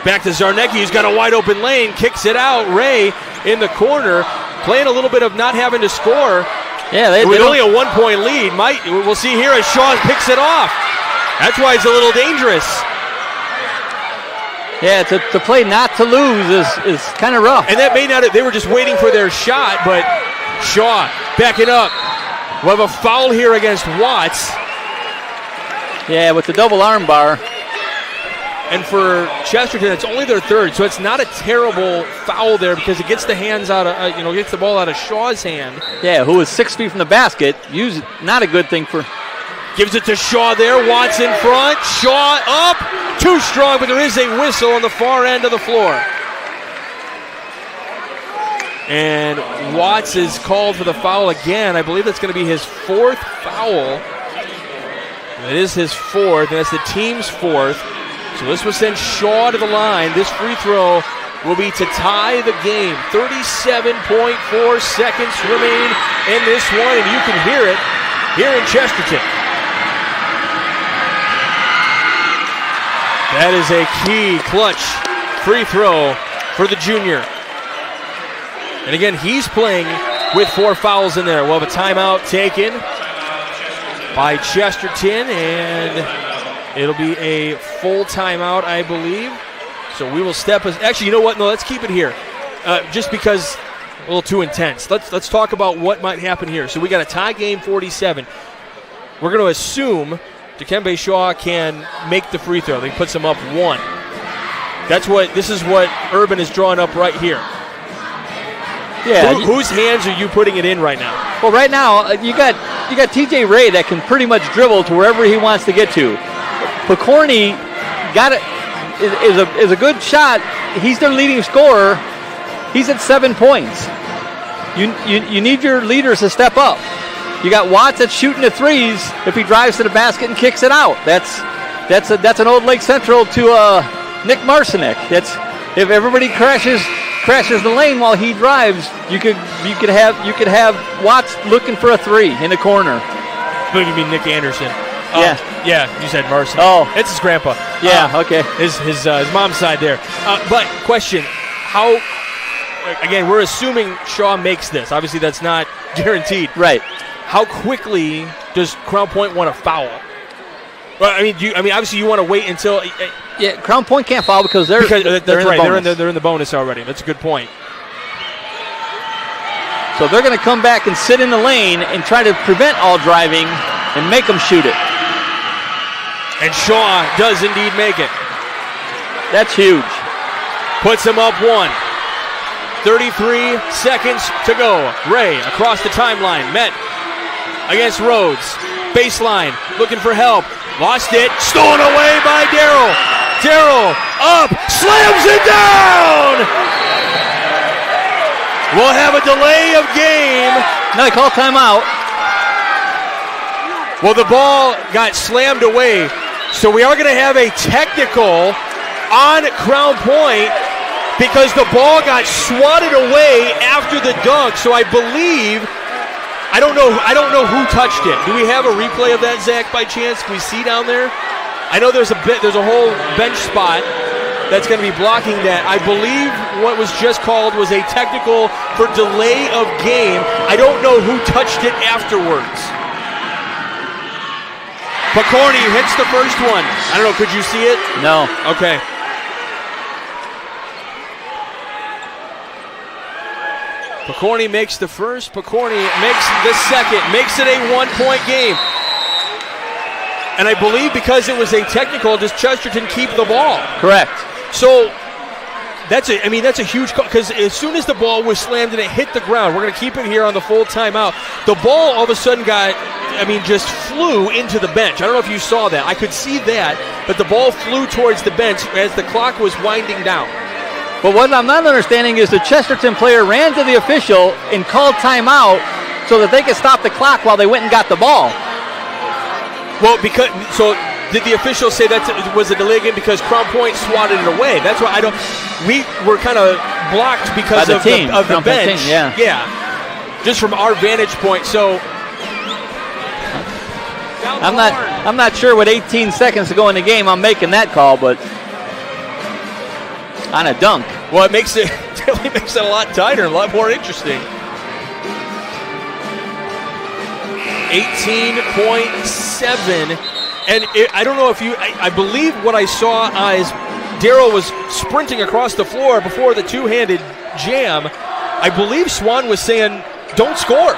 Back to Zarnecki, who's got a wide open lane, kicks it out. Ray in the corner, playing a little bit of not having to score. Yeah, they only a 1-point lead. We'll see here as Shaw picks it off. That's why it's a little dangerous. Yeah, to play not to lose is kind of rough. And that may not have, they were just waiting for their shot, but Shaw backing up. We'll have a foul here against Watts. Yeah, with the double arm bar. And for Chesterton, it's only their third, so it's not a terrible foul there because it gets the hands out of, gets the ball out of Shaw's hand. Yeah, who is 6 feet from the basket. Not a good thing for. Gives it to Shaw there. Watts in front. Shaw up. Too strong, but there is a whistle on the far end of the floor. And Watts is called for the foul again. I believe that's going to be his 4th foul. It is his 4th, and that's the team's 4th. So this will send Shaw to the line. This free throw will be to tie the game. 37.4 seconds remain in this one, and you can hear it here in Chesterton. That is a key clutch free throw for the junior. And again, he's playing with 4 fouls in there. We'll have a timeout taken by Chesterton, and it'll be a full timeout, I believe. So we will step. Actually, you know what? No, let's keep it here. Just because a little too intense. Let's talk about what might happen here. So we got a tie game, 47. We're going to assume Dikembe Shaw can make the free throw. He puts them up 1. This is what Urban is drawing up right here. Yeah. Whose hands are you putting it in right now? Well, right now you got TJ Ray that can pretty much dribble to wherever he wants to get to. Pokorny is a good shot. He's their leading scorer. He's at 7 points. You need your leaders to step up. You got Watts that's shooting the threes. If he drives to the basket and kicks it out, that's an old Lake Central to Nick Marcinek. If everybody crashes the lane while he drives, you could have Watts looking for a 3 in the corner. But you mean Nick Anderson? Yeah, you said Marcinek. Oh, it's his grandpa. Yeah, okay. His mom's side there. But question: how? Again, we're assuming Shaw makes this. Obviously, that's not guaranteed. Right. How quickly does Crown Point want to foul? Well, obviously you want to wait until. Yeah, Crown Point can't foul because they're right. The they're in the bonus already. That's a good point. So they're going to come back and sit in the lane and try to prevent all driving and make them shoot it. And Shaw does indeed make it. That's huge. Puts him up 1. 33 seconds to go. Ray across the timeline. Met against Rhodes. Baseline. Looking for help. Lost it. Stolen away by Darrell. Darrell up. Slams it down. We'll have a delay of game. No, they call timeout. Well, the ball got slammed away. So we are going to have a technical on Crown Point because the ball got swatted away after the dunk. So I believe, I don't know who touched it. Do we have a replay of that, Zach, by chance? Can we see down there? I know there's a whole bench spot that's going to be blocking that. I believe what was just called was a technical for delay of game. I don't know who touched it afterwards. Pokorny hits the first one. I don't know, could you see it? No. Okay. Pokorny makes the first. Pokorny makes the second. Makes it a 1-point game. And I believe because it was a technical, does Chesterton keep the ball? Correct. So that's a huge call because as soon as the ball was slammed and it hit the ground, we're going to keep it here on the full timeout. The ball all of a sudden just flew into the bench. I don't know if you saw that. I could see that, but the ball flew towards the bench as the clock was winding down. But what I'm not understanding is the Chesterton player ran to the official and called timeout so that they could stop the clock while they went and got the ball. Well, did the official say that was a delay game because Crown Point swatted it away? That's why we were kind of blocked because the of team, the bench. Team, yeah. Yeah. Just from our vantage point. So I'm not sure with 18 seconds to go in the game I'm making that call, but on a dunk. Well, it definitely makes it a lot tighter, a lot more interesting. 18.7. And I don't know if I believe what I saw is Darryl was sprinting across the floor before the two-handed jam. I believe Swan was saying, don't score.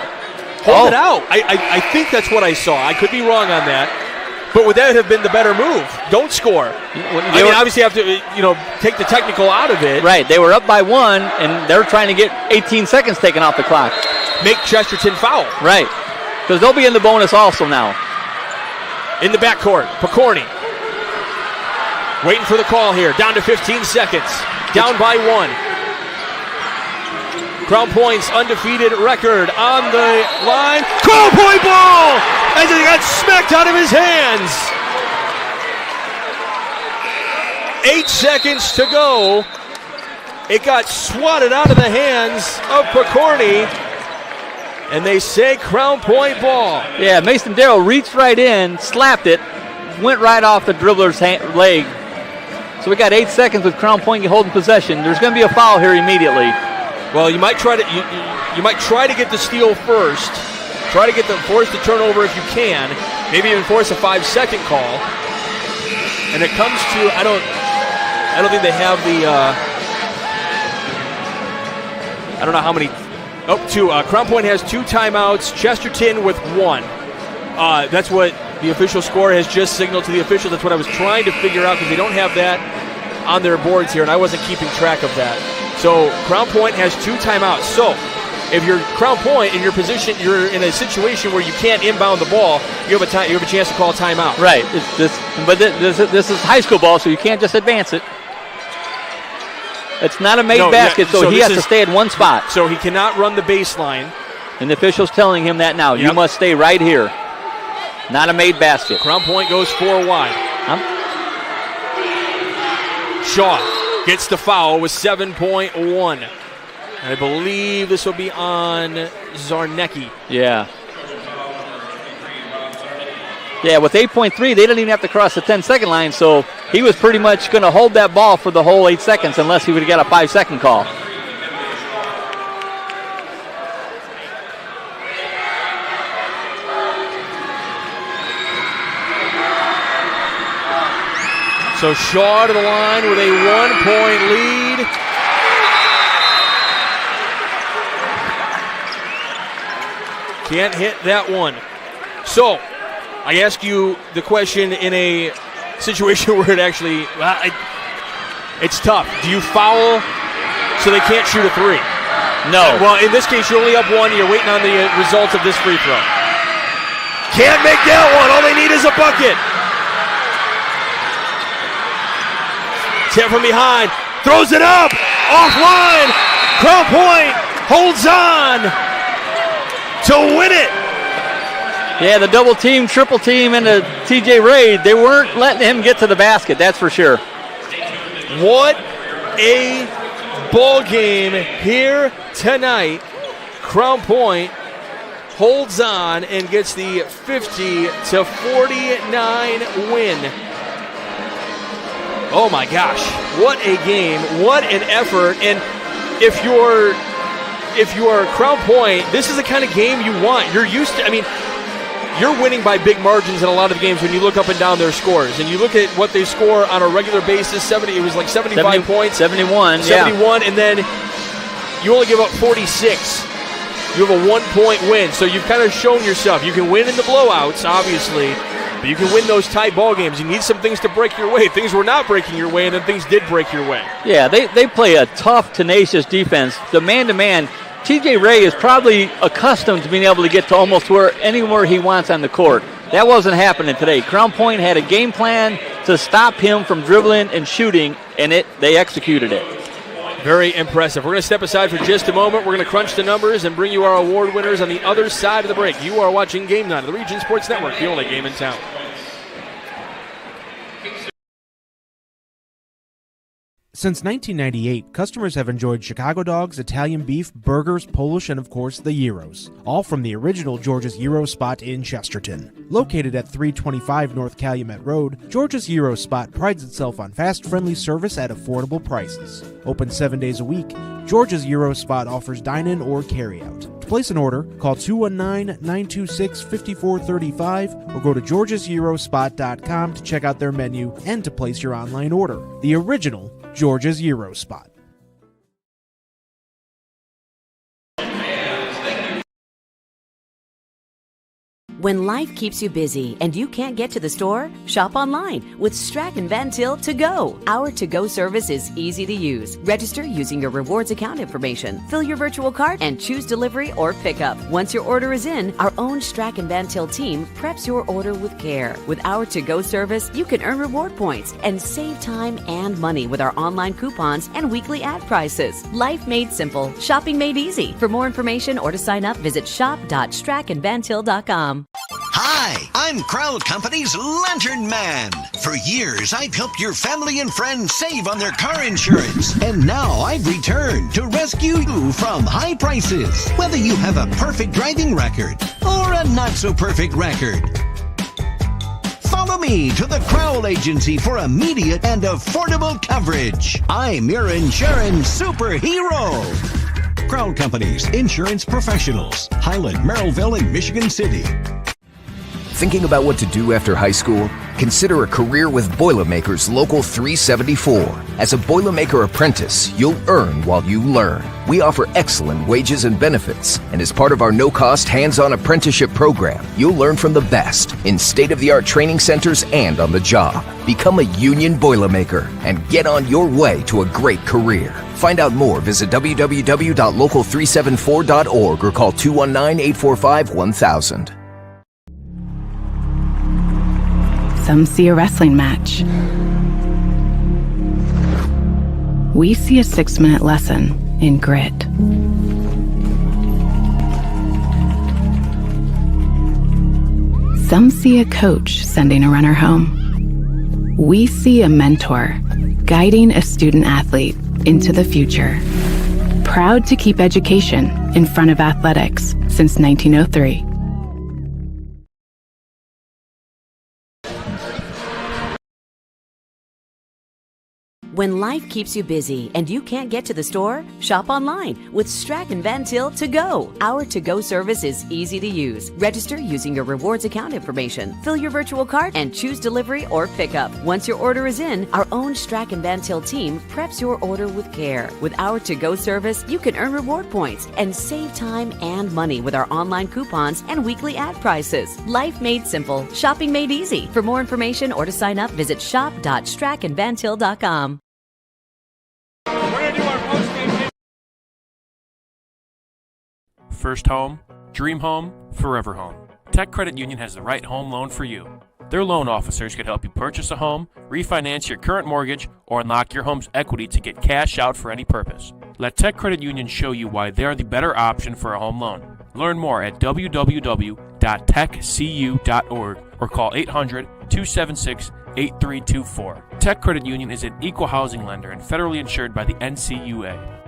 Hold it out. I think that's what I saw. I could be wrong on that. But would that have been the better move? Don't score. Obviously you have to, take the technical out of it. Right. They were up by 1, and they're trying to get 18 seconds taken off the clock. Make Chesterton foul. Right. Because they'll be in the bonus also now. In the backcourt, Picorni. Waiting for the call here. Down to 15 seconds. Down by 1. Crown Point's undefeated record on the line. Crown Point ball! As it got smacked out of his hands. 8 seconds to go. It got swatted out of the hands of Picorni. And they say Crown Point ball. Yeah, Mason Darrow reached right in, slapped it, went right off the dribbler's leg. So we got 8 seconds with Crown Point holding possession. There's going to be a foul here immediately. Well, you might try to get the steal first. Try to force the turnover if you can. Maybe even force a 5-second call. And it comes to I don't think they have the I don't know how many. Crown Point has 2 timeouts. Chesterton with 1. That's what the official score has just signaled to the officials. That's what I was trying to figure out because they don't have that on their boards here, and I wasn't keeping track of that. So Crown Point has 2 timeouts. So if you're Crown Point in your position, you're in a situation where you can't inbound the ball. You have a chance to call a timeout. Right. This is high school ball, so you can't just advance it. It's not a made basket, so he has to stay at one spot. So he cannot run the baseline. And the official's telling him that now. Yep. You must stay right here. Not a made basket. Crown Point goes 4 wide. Shaw gets the foul with 7.1. I believe this will be on Zarnecki. Yeah. Yeah, with 8.3, they didn't even have to cross the 10-second line, so he was pretty much going to hold that ball for the whole 8 seconds unless he would have got a 5-second call. So Shaw to the line with a 1-point lead. Can't hit that one. So I ask you the question in a situation where it's tough. Do you foul so they can't shoot a 3? No. Well, in this case, you're only up 1. You're waiting on the results of this free throw. Can't make that one. All they need is a bucket. Tip from behind. Throws it up. Offline. Crown Point holds on to win it. Yeah, the double team, triple team, and the TJ Ray, they weren't letting him get to the basket, that's for sure. What a ball game here tonight. Crown Point holds on and gets the 50-49 win. Oh my gosh, what a game, what an effort. And if you're Crown Point, this is the kind of game you want. You're used to, you're winning by big margins in a lot of games when you look up and down their scores. And you look at what they score on a regular basis, it was like 75 points. 71, and then you only give up 46. You have a 1-point win. So you've kind of shown yourself. You can win in the blowouts, obviously, but you can win those tight ball games. You need some things to break your way. Things were not breaking your way, and then things did break your way. Yeah, they play a tough, tenacious defense. The man-to-man, TJ Ray is probably accustomed to being able to get to almost anywhere he wants on the court. That wasn't happening today. Crown Point had a game plan to stop him from dribbling and shooting, and they executed it. Very impressive. We're going to step aside for just a moment. We're going to crunch the numbers and bring you our award winners on the other side of the break. You are watching Game Night of the Region Sports Network, the only game in town. Since 1998, customers have enjoyed Chicago dogs, Italian beef, burgers, Polish, and of course the gyros, all from the original George's Gyro spot in Chesterton. Located at 325 North Calumet Road, George's Gyro spot prides itself on fast, friendly service at affordable prices. Open 7 days a week, George's Gyro spot offers dine-in or carry-out. To place an order, call 219-926-5435 or go to georgesgyrospot.com to check out their menu and to place your online order. The original George's Gyro spot. When life keeps you busy and you can't get to the store, shop online with Strachan Van Til To Go. Our to-go service is easy to use. Register using your rewards account information, fill your virtual cart, and choose delivery or pickup. Once your order is in, our own Strachan Van Til team preps your order with care. With our to-go service, you can earn reward points and save time and money with our online coupons and weekly ad prices. Life made simple, shopping made easy. For more information or to sign up, visit shop.strachanvantil.com. Hi, I'm Crowd Company's Lantern Man. For years, I've helped your family and friends save on their car insurance. And now I've returned to rescue you from high prices. Whether you have a perfect driving record or a not-so-perfect record. Follow me to the Crowd Agency for immediate and affordable coverage. I'm your insurance superhero. Crowd Company's insurance professionals. Highland, Merrillville, and Michigan City. Thinking about what to do after high school? Consider a career with Boilermakers Local 374. As a Boilermaker apprentice, you'll earn while you learn. We offer excellent wages and benefits, and as part of our no-cost hands-on apprenticeship program, you'll learn from the best in state-of-the-art training centers and on the job. Become a union Boilermaker and get on your way to a great career. Find out more, visit www.local374.org or call 219-845-1000. Some see a wrestling match. We see a 6-minute lesson in grit. Some see a coach sending a runner home. We see a mentor guiding a student athlete into the future. Proud to keep education in front of athletics since 1903. When life keeps you busy and you can't get to the store, shop online with Strachan Van Til To Go. Our to-go service is easy to use. Register using your rewards account information, fill your virtual cart, and choose delivery or pickup. Once your order is in, our own Strachan Van Til team preps your order with care. With our to-go service, you can earn reward points and save time and money with our online coupons and weekly ad prices. Life made simple, shopping made easy. For more information or to sign up, visit shop.strachanvantil.com. First home, dream home, forever home. Tech Credit Union has the right home loan for you. Their loan officers can help you purchase a home, refinance your current mortgage, or unlock your home's equity to get cash out for any purpose. Let Tech Credit Union show you why they're the better option for a home loan. Learn more at www.techcu.org or call 800-276-8324. Tech Credit Union is an equal housing lender and federally insured by the NCUA.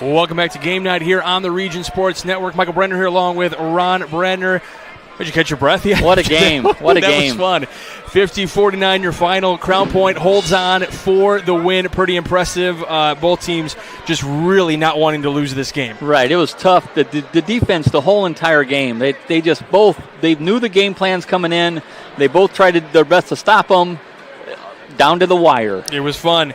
Welcome back to Game Night here on the Region Sports Network. Michael Brenner here along with Ron Brenner. Did you catch your breath? Yeah. What a game. What a game. That was fun. 50-49 your final. Crown Point holds on for the win. Pretty impressive. Both teams just really not wanting to lose this game. Right. It was tough. The defense, the whole entire game, they knew the game plans coming in. They both tried their best to stop them down to the wire. It was fun.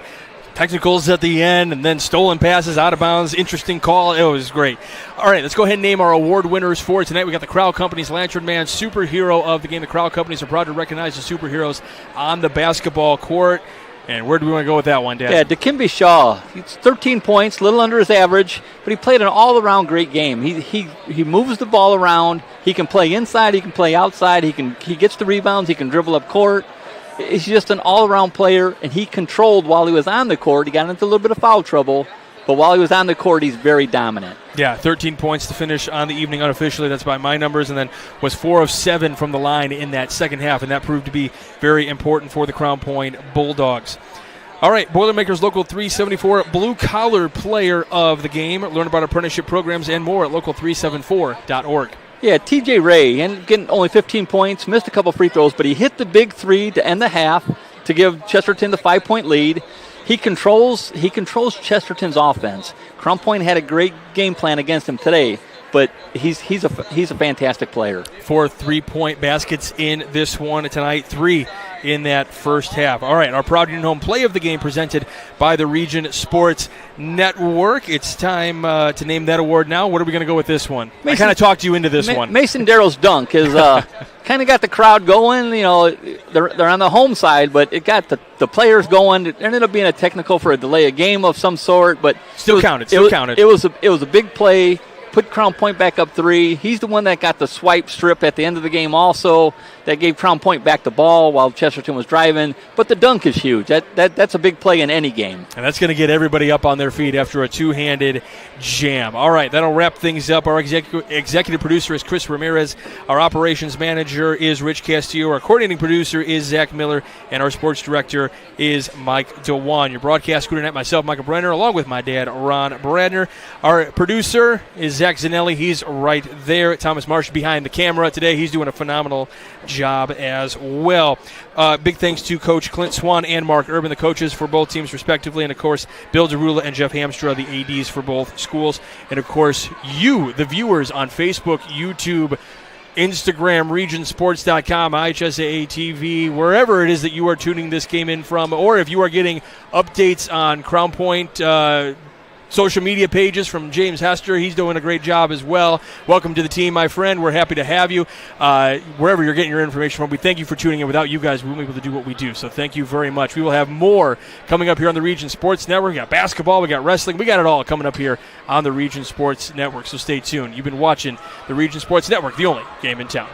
Technicals at the end, and then stolen passes out of bounds. Interesting call. It was great. All right, let's go ahead and name our award winners for tonight. We got the Crowell Companies Lantern Man Superhero of the game. The Crowell Companies are proud to recognize the superheroes on the basketball court. And where do we want to go with that one, Dad? Yeah, Dikembe Shaw. He's 13 points, a little under his average, but he played an all-around great game. He moves the ball around. He can play inside. He can play outside. He gets the rebounds. He can dribble up court. He's just an all-around player, and he controlled while he was on the court. He got into a little bit of foul trouble, but while he was on the court, he's very dominant. Yeah, 13 points to finish on the evening unofficially. That's by my numbers, and then was 4 of 7 from the line in that second half, and that proved to be very important for the Crown Point Bulldogs. All right, Boilermakers Local 374 blue-collar player of the game. Learn about apprenticeship programs and more at local374.org. Yeah, TJ Ray, and getting only 15 points, missed a couple free throws, but he hit the big three to end the half to give Chesterton the 5-point lead. He controls Chesterton's offense. Crown Point had a great game plan against him today, but he's a fantastic player. 4 3-point baskets in this one tonight, 3 in that first half. All right, our Proud Union Home play of the game presented by the Region Sports Network. It's time to name that award now. What are we going to go with this one? I kind of talked you into this one. Mason Darrow's dunk is kind of got the crowd going. You know, they're on the home side, but it got the players going. It ended up being a technical for a delay of game of some sort, but still counted. It was a big play. Put Crown Point back up 3. He's the one that got the swipe strip at the end of the game also. That gave Crown Point back the ball while Chesterton was driving. But the dunk is huge. That's a big play in any game. And that's going to get everybody up on their feet after a two-handed jam. All right, that'll wrap things up. Our executive producer is Chris Ramirez. Our operations manager is Rich Castillo. Our coordinating producer is Zach Miller. And our sports director is Mike DeWan. Your broadcast crew tonight, myself, Michael Brenner, along with my dad, Ron Bradner. Our producer is Zach Zanelli. He's right there. Thomas Marsh behind the camera today. He's doing a phenomenal job as well. Big thanks to Coach Clint Swan and Mark Urban, the coaches for both teams respectively, and of course Bill DeRula and Jeff Hamstra, the ADs for both schools, and of course you, the viewers on Facebook, YouTube, Instagram, regionsports.com, IHSAA TV, wherever it is that you are tuning this game in from, or if you are getting updates on Crown Point social media pages from James Hester. He's doing a great job as well. Welcome to the team, my friend. We're happy to have you. Wherever you're getting your information from, we thank you for tuning in. Without you guys, we wouldn't be able to do what we do. So thank you very much. We will have more coming up here on the Region Sports Network. We got basketball, we got wrestling, we got it all coming up here on the Region Sports Network. So stay tuned. You've been watching the Region Sports Network, the only game in town.